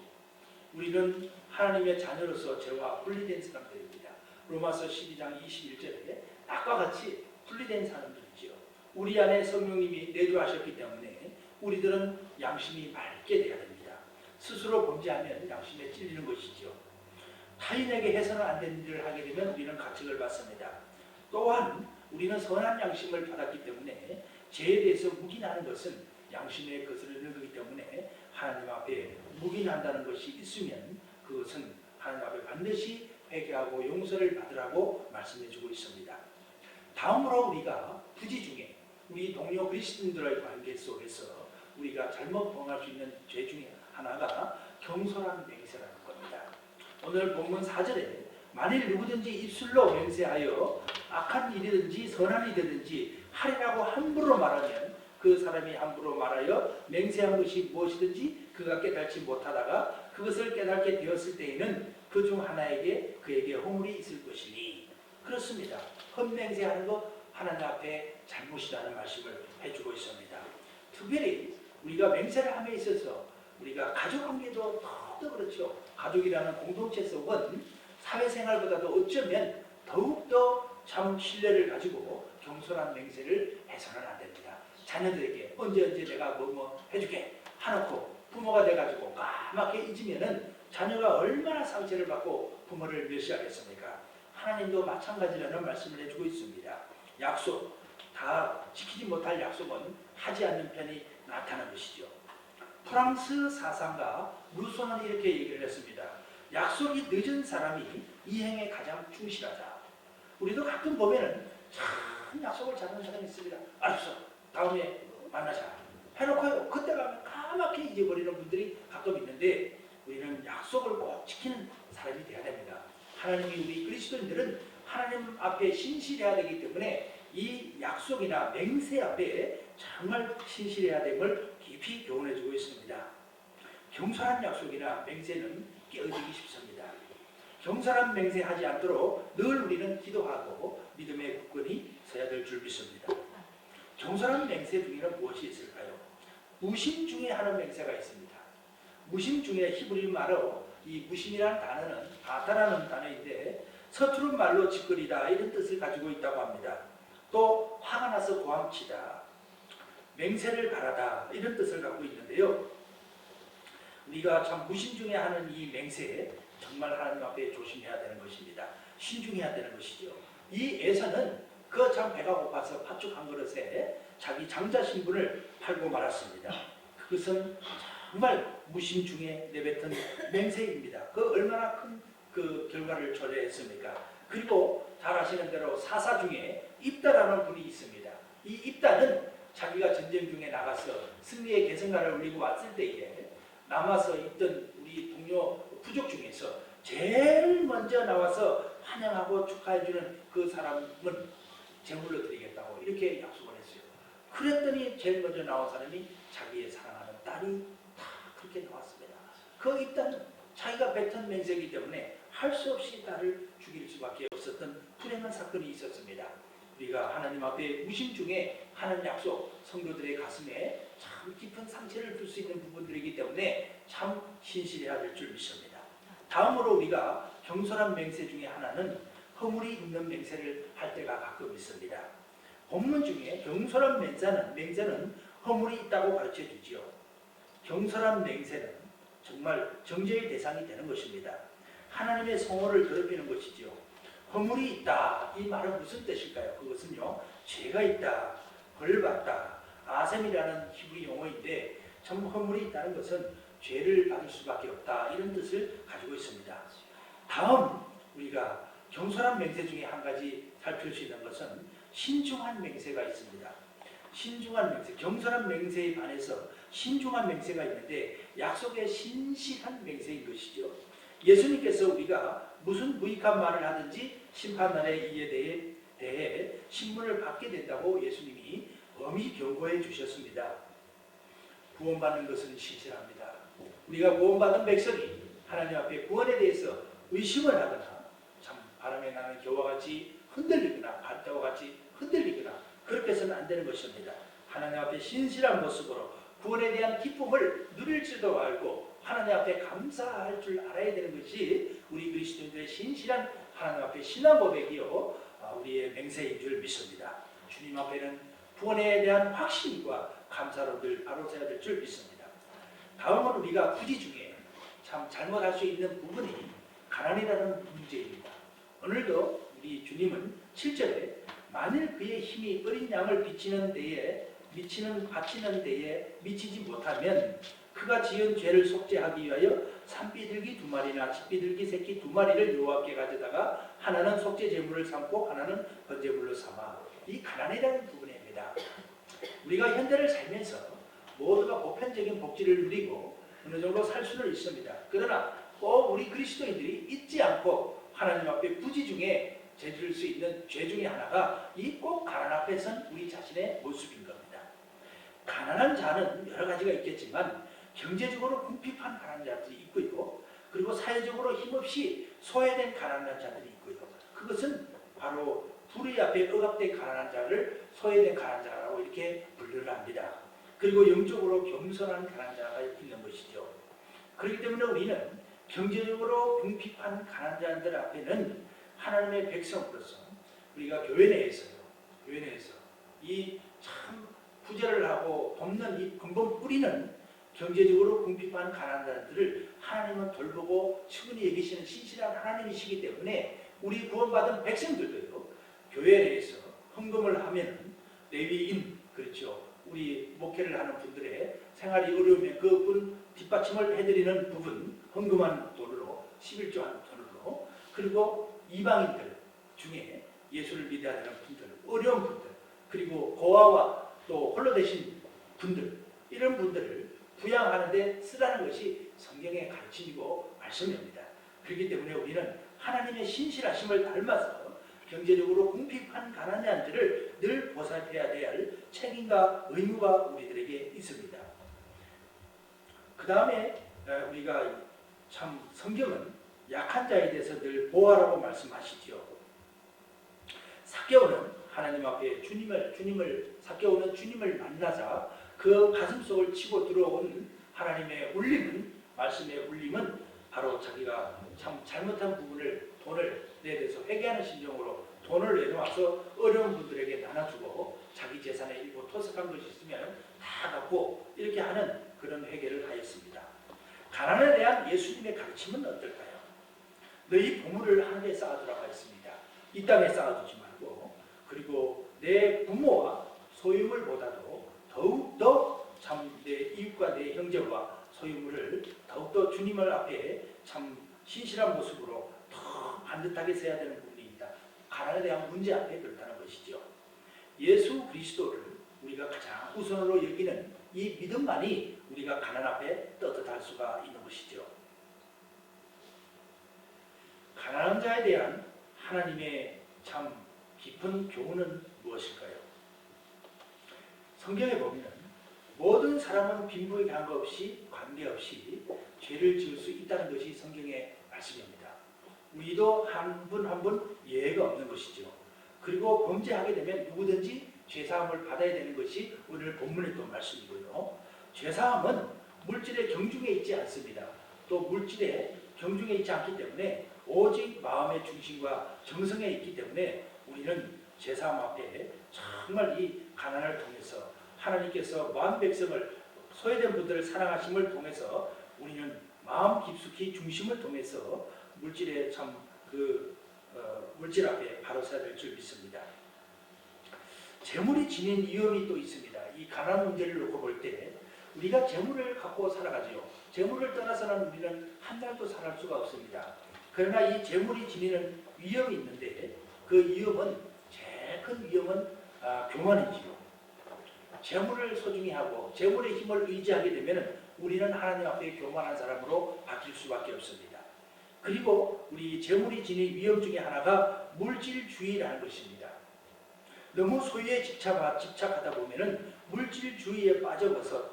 우리는 하나님의 자녀로서 죄와 분리된 사람들입니다. 로마서 12장 21절에 낙과 같이 분리된 사람들이지요. 우리 안에 성령님이 내주하셨기 때문에 우리들은 양심이 맑게 돼야 됩니다. 스스로 범죄하면 양심에 찔리는 것이죠. 타인에게 해서는 안 되는 일을 하게 되면 우리는 가책을 받습니다. 또한 우리는 선한 양심을 받았기 때문에 죄에 대해서 묵인하는 것은 양심에 거스르는 거기 때문에 하나님 앞에 묵인한다는 것이 있으면 그것은 하나님 앞에 반드시 회개하고 용서를 받으라고 말씀해 주고 있습니다. 다음으로 우리가 부지 중에 우리 동료 그리스도인들의 관계 속에서 우리가 잘못 범할 수 있는 죄 중에 하나가 경솔한 맹세라는 겁니다. 오늘 본문 4절에 만일 누구든지 입술로 맹세하여 악한 일이든지 선한 일이든지 하리라고 함부로 말하면 그 사람이 함부로 말하여 맹세한 것이 무엇이든지 그가 깨닫지 못하다가 그것을 깨닫게 되었을 때에는 그 중 하나에게 그에게 허물이 있을 것이니 그렇습니다. 헛맹세하는 것 하나님 앞에 잘못이라는 말씀을 해주고 있습니다. 특별히 우리가 맹세를 함에 있어서 우리가 가족관계도 더 그렇죠. 가족이라는 공동체 속은 사회생활보다도 어쩌면 더욱더 참 신뢰를 가지고 경솔한 맹세를 해서는 안 됩니다. 자녀들에게 언제 내가 뭐 해줄게 하놓고 부모가 돼가지고 까맣게 잊으면은 자녀가 얼마나 상처를 받고 부모를 멸시하겠습니까? 하나님도 마찬가지라는 말씀을 해주고 있습니다. 약속, 다 지키지 못할 약속은 하지 않는 편이 나타나는 것이죠. 프랑스 사상가 루소는 이렇게 얘기를 했습니다. 약속이 늦은 사람이 이행에 가장 충실하다. 우리도 가끔 보면은 참 약속을 잡는 사람이 있습니다. 알았어, 다음에 만나자 해놓고요. 그때 가면 까맣게 잊어버리는 분들이 가끔 있는데 우리는 약속을 꼭 지키는 사람이 되어야 됩니다. 하나님이 우리 그리스도인들은 하나님 앞에 신실해야 되기 때문에 이 약속이나 맹세 앞에 정말 신실해야 됨을 깊이 교훈해주고 있습니다. 경솔한 약속이나 맹세는 깨어지기 쉽습니다. 경솔한 맹세하지 않도록 늘 우리는 기도하고 믿음의 굳건히 서야 될 줄 믿습니다. 경솔한 맹세 중에는 무엇이 있을까요? 무심 중에 하는 맹세가 있습니다. 무심 중에 히브리 말로 이 무심이라는 단어는 바타라는 단어인데 서투른 말로 짓거리다 이런 뜻을 가지고 있다고 합니다. 또 화가 나서 고함치다, 맹세를 바라다 이런 뜻을 갖고 있는데요. 우리가 참 무심 중에 하는 이 맹세에 정말 하나님 앞에 조심해야 되는 것입니다. 신중해야 되는 것이죠. 이 에서는 그 참 배가 고파서 팥죽 한 그릇에 자기 장자 신분을 팔고 말았습니다. 그것은 정말 무심 중에 내뱉은 맹세입니다. 그 얼마나 큰 그 결과를 초래했습니까? 그리고 잘 아시는 대로 사사 중에 입다라는 분이 있습니다. 이 입다는 자기가 전쟁 중에 나가서 승리의 계승가를 울리고 왔을 때에 남아서 있던 우리 동료 부족 중에서 제일 먼저 나와서 환영하고 축하해주는 그 사람은 제물로 드리겠다고 이렇게 약속을 했어요. 그랬더니 제일 먼저 나온 사람이 자기의 사랑하는 딸이 다 그렇게 나왔습니다. 그 입다는 자기가 뱉은 맹세이기 때문에 할 수 없이 딸을 죽일 수밖에 없었던 불행한 사건이 있었습니다. 우리가 하나님 앞에 무심 중에 하는 약속, 성도들의 가슴에 참 깊은 상처를 줄 수 있는 부분들이기 때문에 참 신실해야 될 줄 믿습니다. 다음으로 우리가 경솔한 맹세 중에 하나는 허물이 있는 맹세를 할 때가 가끔 있습니다. 본문 중에 경솔한 맹세는 허물이 있다고 가르쳐 주지요. 경솔한 맹세는 정말 정죄의 대상이 되는 것입니다. 하나님의 성호를 더럽히는 것이지요. 허물이 있다. 이 말은 무슨 뜻일까요? 그것은요, 죄가 있다, 벌 받다, 아셈이라는 히브리 용어인데, 참 허물이 있다는 것은 죄를 받을 수밖에 없다, 이런 뜻을 가지고 있습니다. 다음 우리가 경솔한 맹세 중에 한 가지 살필 수 있는 것은 신중한 맹세가 있습니다. 신중한 맹세, 경솔한 맹세에 반해서 신중한 맹세가 있는데 약속의 신실한 맹세인 것이죠. 예수님께서 우리가 무슨 무익한 말을 하든지 심판날에 이에 대해 신문을 받게 된다고 예수님이 엄히 경고해 주셨습니다. 구원받는 것은 신실합니다. 우리가 구원받은 백성이 하나님 앞에 구원에 대해서 의심을 하거나 참 바람에 나는 겨와 같이 흔들리거나 갈대와 같이 흔들리거나 그렇게 해서는 안 되는 것입니다. 하나님 앞에 신실한 모습으로 구원에 대한 기쁨을 누릴 줄도 알고 하나님 앞에 감사할 줄 알아야 되는 것이 우리 그리스도인들의 신실한 하나님 앞에 신앙 고백이요 우리의 맹세인 줄 믿습니다. 주님 앞에는 구원에 대한 확신과 감사로 늘 바로 서야 될 줄 믿습니다. 다음은 우리가 구지 중에 참 잘못할 수 있는 부분이 가난이라는 문제입니다. 오늘도 우리 주님은 7절에 만일 그의 힘이 어린 양을 바치는 데에 미치지 못하면 그가 지은 죄를 속죄하기 위하여 산비둘기 2마리나 집비둘기 새끼 2마리를 여호와께 가져다가 하나는 속죄 제물을 삼고 하나는 번제물로 삼아. 이 가난이라는 부분입니다. 우리가 현대를 살면서 모두가 보편적인 복지를 누리고 어느 정도 살 수는 있습니다. 그러나 꼭 우리 그리스도인들이 잊지 않고 하나님 앞에 구지 중에 저지를 수 있는 죄 중에 하나가 이 꼭 가난 앞에 선 우리 자신의 모습인 겁니다. 가난한 자는 여러 가지가 있겠지만 경제적으로 궁핍한 가난한 자들이 있고요. 그리고 사회적으로 힘없이 소외된 가난한 자들이 있고요. 그것은 바로 불의 앞에 억압된 가난한 자를 소외된 가난한 자라고 이렇게 분류를 합니다. 그리고 영적으로 겸손한 가난한 자가 있는 것이죠. 그렇기 때문에 우리는 경제적으로 궁핍한 가난한 자들 앞에는 하나님의 백성으로서 우리가 교회 내에서 이 참 구제를 하고 돕는 이 근본 뿌리는 경제적으로 궁핍한 가난한 자들을 하나님은 돌보고 측은히 여기시는 신실한 하나님이시기 때문에 우리 구원받은 백성들도요, 교회 내에서 헌금을 하면 레위인, 그렇죠, 우리 목회를 하는 분들의 생활이 어려우면 그분 뒷받침을 해드리는 부분 헌금한 돈으로 11조 한 돈으로, 그리고 이방인들 중에 예수를 믿어야 되는 분들, 어려운 분들, 그리고 고아와 또 홀로 되신 분들, 이런 분들을 부양하는 데 쓰라는 것이 성경의 가르침이고 말씀입니다. 그렇기 때문에 우리는 하나님의 신실하심을 닮아서 경제적으로 궁핍한 가난한 자들을 늘 보살펴야 될 책임과 의무가 우리들에게 있습니다. 그 다음에 우리가 참 성경은 약한 자에 대해서 늘 보호하라고 말씀하시죠. 삭개오는 하나님 앞에 삭개오는 주님을 만나자 그 가슴 속을 치고 들어온 하나님의 울림은, 말씀의 울림은 바로 자기가 참 잘못한 부분을, 돈을 내대서 회개하는 심정으로 돈을 내놓아서 어려운 분들에게 나눠주고 자기 재산의 일부 토색한 것이 있으면 다 갖고 이렇게 하는 그런 회개를 하였습니다. 가난에 대한 예수님의 가르침은 어떨까요? 너희 보물을 하늘에 쌓아두라고 했습니다. 이 땅에 쌓아두지 말고, 그리고 내 부모와 소유물보다도 더욱더 참 내 이웃과 내 형제와 소유물을 더욱더 주님을 앞에 참 신실한 모습으로 더 반듯하게 서야 되는 부분이 있다. 가난에 대한 문제 앞에 그렇다는 것이죠. 예수 그리스도를 우리가 가장 우선으로 여기는 이 믿음만이 우리가 가난 앞에 떳떳할 수가 있는 것이죠. 가난한 자에 대한 하나님의 참 깊은 교훈은 무엇일까요? 성경에 보면 모든 사람은 빈부에 관계없이 죄를 지을 수 있다는 것이 성경의 말씀입니다. 우리도 한 분 한 분 예외가 없는 것이죠. 그리고 범죄하게 되면 누구든지 죄사함을 받아야 되는 것이 오늘 본문의 또 말씀이고요. 죄사함은 물질의 경중에 있지 않습니다. 또 물질의 경중에 있지 않기 때문에 오직 마음의 중심과 정성에 있기 때문에 우리는 죄사함 앞에 정말 이 가난을 통해서 하나님께서 마음 백성을 소외된 분들을 사랑하심을 통해서 우리는 마음 깊숙이 중심을 통해서 물질의 물질 앞에 바로 서야 될 줄 믿습니다. 재물이 지닌 위험이 또 있습니다. 이 가난 문제를 놓고 볼 때 우리가 재물을 갖고 살아가지요. 재물을 떠나서는 우리는 한 달도 살 수가 없습니다. 그러나 이 재물이 지니는 위험이 있는데 그 위험은 제일 큰 위험은 교만이지요. 재물을 소중히 하고 재물의 힘을 의지하게 되면 우리는 하나님 앞에 교만한 사람으로 바뀔 수밖에 없습니다. 그리고 우리 재물이 지닌 위험 중에 하나가 물질주의라는 것입니다. 너무 소유에 집착하다 보면은 물질주의에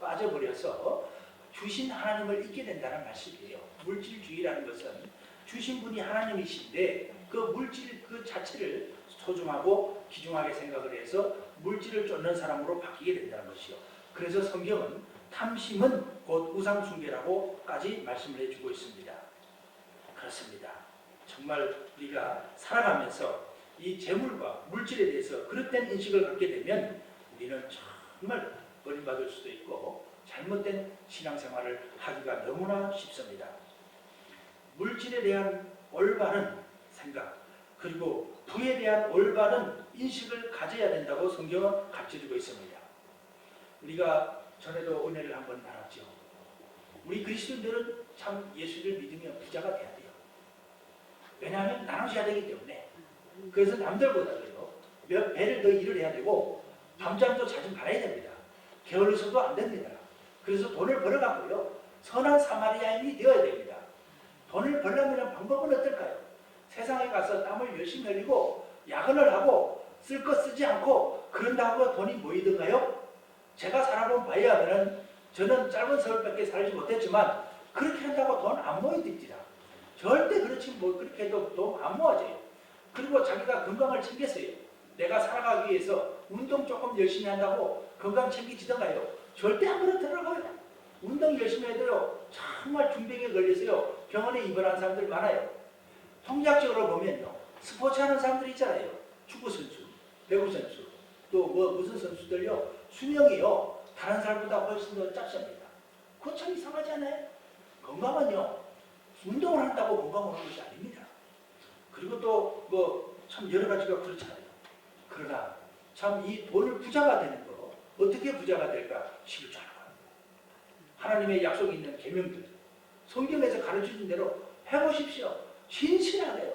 빠져버려서 주신 하나님을 잊게 된다는 말씀이에요. 물질주의라는 것은 주신 분이 하나님이신데 그 물질 그 자체를 소중하고 귀중하게 생각을 해서 물질을 쫓는 사람으로 바뀌게 된다는 것이요. 그래서 성경은 탐심은 곧 우상숭배라고까지 말씀을 해주고 있습니다. 그렇습니다. 정말 우리가 살아가면서 이 재물과 물질에 대해서 그릇된 인식을 갖게 되면 우리는 정말 버림받을 수도 있고 잘못된 신앙생활을 하기가 너무나 쉽습니다. 물질에 대한 올바른 생각 그리고 부에 대한 올바른 인식을 가져야 된다고 성경은 가르쳐주고 있습니다. 우리가 전에도 은혜를 한번 나눴죠. 우리 그리스도인들은 참 예수를 믿으면 부자가 돼야 돼요. 왜냐하면 나눠줘야 되기 때문에. 그래서 남들보다도요 몇 배를 더 일을 해야 되고 밤잠도 자주 가야 됩니다. 게을러서도 안 됩니다. 그래서 돈을 벌어가고요 선한 사마리아인이 되어야 됩니다. 돈을 벌려면 방법은 어떨까요? 세상에 가서 땀을 열심히 흘리고 야근을 하고 쓸 거 쓰지 않고 그런다고 돈이 모이던가요? 제가 살아본 바에 하면은 저는 짧은 세월밖에 살지 못했지만 그렇게 한다고 돈 안 모이듭니다. 절대 그렇지 그렇게 해도 돈 안 모아져요. 그리고 자기가 건강을 챙겼어요. 내가 살아가기 위해서 운동 조금 열심히 한다고 건강 챙기지던가요? 절대 안 그렇더라고요. 운동 열심히 해도요 정말 중병에 걸려서요 병원에 입원한 사람들 많아요. 통계학적으로 보면요 스포츠하는 사람들 있잖아요. 축구선수, 배구선수, 또 무슨 선수들요 수명이요 다른 사람보다 훨씬 더 짧습니다. 그거 참 이상하지 않아요? 건강은요 운동을 한다고 건강을 하는 것이 아닙니다. 그리고 또 참 여러 가지가 그렇잖아요. 그러나 참 이 돈을 부자가 되는 거 어떻게 부자가 될까 쉽지 않아요. 하나님의 약속이 있는 계명들 성경에서 가르쳐준 대로 해보십시오. 신실하네요.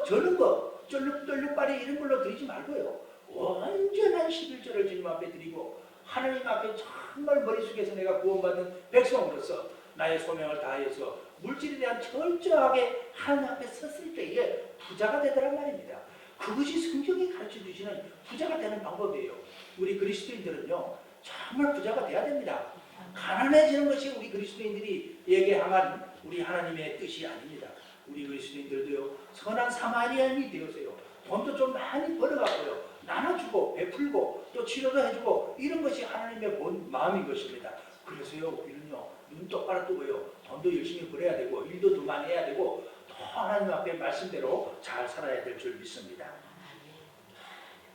저런 거 쫄룩쫄룩발이 이런 걸로 드리지 말고요. 완전한 11절을 주님 앞에 드리고 하나님 앞에 정말 머리 숙여서 내가 구원받은 백성으로서 나의 소명을 다하여서 물질에 대한 철저하게 하나님 앞에 섰을 때에 부자가 되더란 말입니다. 그것이 성경이 가르쳐주시는 부자가 되는 방법이에요. 우리 그리스도인들은요 정말 부자가 돼야 됩니다. 가난해지는 것이 우리 그리스도인들이 향한 우리 하나님의 뜻이 아닙니다. 우리 그리스도인들도요 선한 사마리아인이 되어서요 돈도 좀 많이 벌어갖고요 나눠주고 베풀고 또 치료도 해주고 이런 것이 하나님의 본 마음인 것입니다. 그래서요 우리는요 눈 똑바로 뜨고요 돈도 열심히 벌어야 되고 일도 더 많이 해야 되고 또 하나님 앞에 말씀대로 잘 살아야 될 줄 믿습니다.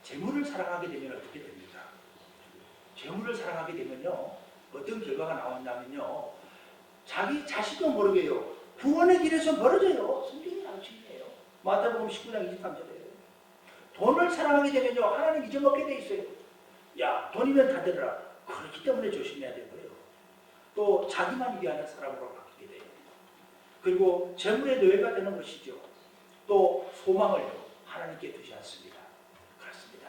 재물을 사랑하게 되면 어떻게 됩니까? 재물을 사랑하게 되면요 어떤 결과가 나온다면요 자기 자신도 모르게요 구원의 길에서 멀어져요. 성경이 가르치네요. 마태복음 19장 23절에요. 돈을 사랑하게 되면요 하나님 잊어먹게 돼 있어요. 야 돈이면 다 되더라. 그렇기 때문에 조심해야 되고요. 또 자기만 위하는 사람으로 바뀌게 돼요. 그리고 재물의 노예가 되는 것이죠. 또 소망을요 하나님께 두지 않습니다. 그렇습니다.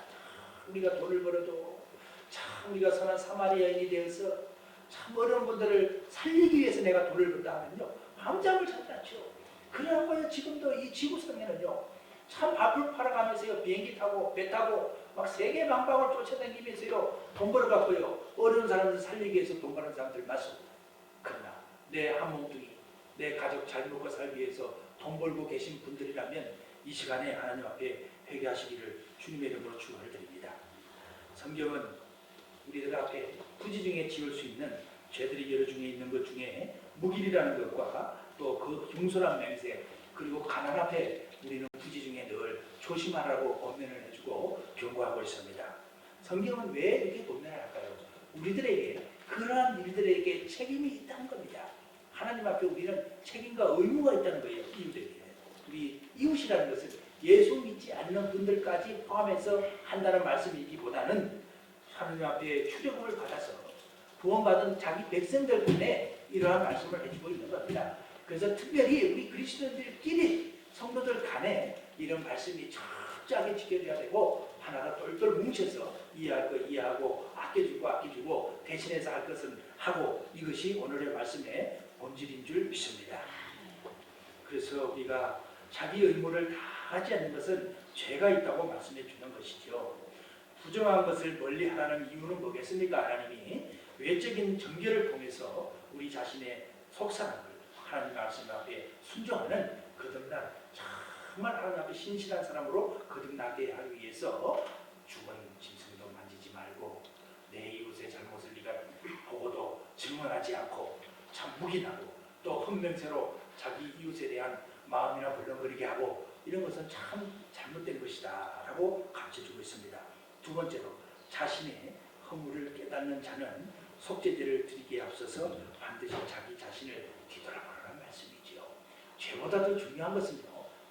우리가 돈을 벌어도 참 우리가 선한 사마리아인이 되어서 참 어려운 분들을 살리기 위해서 내가 돈을 번다 하면요 밤잠을 자지 않죠. 그래갖고요 지금도 이 지구상에는요 참 밥을 팔아가면서요 비행기 타고 배 타고 막 세계 방방을 쫓아다니면서요 돈 벌어갖고요 어려운 사람들 살리기 위해서 돈 버는 사람들 많습니다. 그러나 내 한 몸뚱이 내 가족 잘 먹고 살기 위해서 돈 벌고 계신 분들이라면 이 시간에 하나님 앞에 회개하시기를 주님의 이름으로 축원을 드립니다. 성경은 우리들 앞에 부지 중에 지을 수 있는 죄들이 여러 중에 있는 것 중에 무길이라는 것과 또 그 흉솔한 맹세 그리고 가난 앞에 우리는 부지 중에 늘 조심하라고 권면을 해주고 경고하고 있습니다. 성경은 왜 이렇게 권면을 할까요? 우리들에게 그러한 일들에게 책임이 있다는 겁니다. 하나님 앞에 우리는 책임과 의무가 있다는 거예요. 이웃에게. 우리 이웃이라는 것은 예수 믿지 않는 분들까지 포함해서 한다는 말씀이기보다는 하나님 앞에 출애굽을 받아서 구원받은 자기 백성들뿐에 이러한 말씀을 해주고 있는 겁니다. 그래서 특별히 우리 그리스도인들끼리 성도들 간에 이런 말씀이 철저하게 지켜져야 되고 하나가 똘똘 뭉쳐서 이해할 거 이해하고 아껴주고 대신해서 할 것은 하고 이것이 오늘의 말씀의 본질인 줄 믿습니다. 그래서 우리가 자기 의무를 다 하지 않는 것은 죄가 있다고 말씀해 주는 것이죠. 부정한 것을 멀리 하라는 이유는 뭐겠습니까? 하나님이 외적인 정결을 통해서 우리 자신의 속사람을 하나님 말씀 앞에 순종하는 거듭난 정말 하나님 앞에 신실한 사람으로 거듭나게 하기 위해서 죽은 짐승도 만지지 말고 내 이웃의 잘못을 네가 보고도 증언하지 않고 참 묵인하고 또 헛맹세로 자기 이웃에 대한 마음이나 벌렁거리게 하고 이런 것은 참 잘못된 것이다 라고 가르쳐주고 있습니다. 두 번째로 자신의 허물을 깨닫는 자는 속죄제를 드리기에 앞서서 반드시 자기 자신을 뒤돌아보라는 말씀이지요. 죄보다 더 중요한 것은요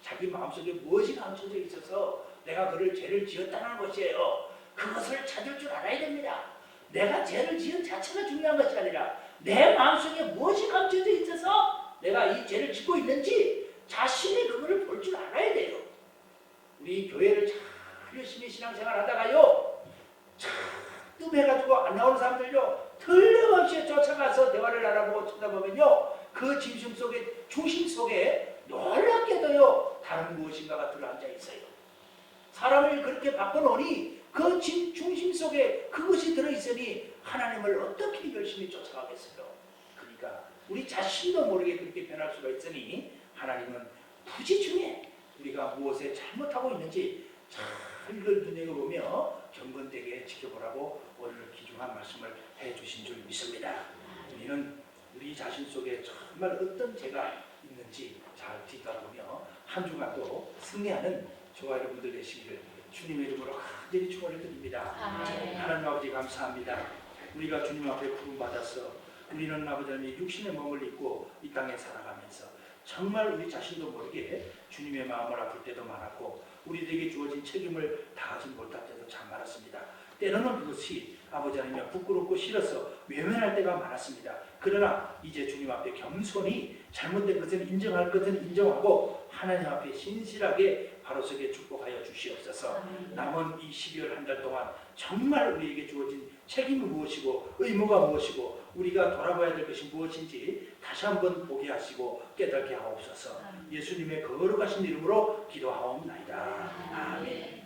자기 마음속에 무엇이 감춰져 있어서 내가 그를 죄를 지었다는 것이에요. 그것을 찾을 줄 알아야 됩니다. 내가 죄를 지은 자체가 중요한 것이 아니라 내 마음속에 무엇이 감춰져 있어서 내가 이 죄를 짓고 있는지 자신이 그거를 볼 줄 알아야 돼요. 우리 교회를 참 열심히 신앙생활 하다가요 참 뜸해가지고 안 나오는 사람들요 틀림없이 쫓아가서 대화를 알아보고 쳐다보면요 그 중심 속에 놀랍게도요 다른 무엇인가가 들어앉아 있어요. 사람을 그렇게 바꿔놓으니 그 중심 속에 그것이 들어있으니 하나님을 어떻게 열심히 쫓아가겠어요. 그러니까 우리 자신도 모르게 그렇게 변할 수가 있으니 하나님은 부지 중에 우리가 무엇에 잘못하고 있는지 잘 이걸 눈여겨보며 경건되게 지켜보라고 오늘 귀중한 말씀을 해주신 줄 믿습니다. 우리는 우리 자신 속에 정말 어떤 죄가 있는지 잘 뒤돌아보며 한 주간도 승리하는 저와 여러분들 되시기를 주님의 이름으로 간절히 축원을 드립니다. 하나님 아버지 감사합니다. 우리가 주님 앞에 부름받아서 우리는 아버지 하나님 육신의 몸을 입고 이 땅에 살아가면서 정말 우리 자신도 모르게 주님의 마음을 아플 때도 많았고 우리들에게 주어진 책임을 다하지 못할 때도 참 많았습니다. 때로는 그것이 아버지 하나님 부끄럽고 싫어서 외면할 때가 많았습니다. 그러나 이제 주님 앞에 겸손히 잘못된 것은 인정할 것은 인정하고 하나님 앞에 신실하게 바로서게 축복하여 주시옵소서. 남은 이 12월 한 달 동안 정말 우리에게 주어진 책임이 무엇이고 의무가 무엇이고 우리가 돌아봐야 될 것이 무엇인지 다시 한번 보게 하시고 깨닫게 하옵소서. 예수님의 거룩하신 이름으로 기도하옵나이다. 아멘.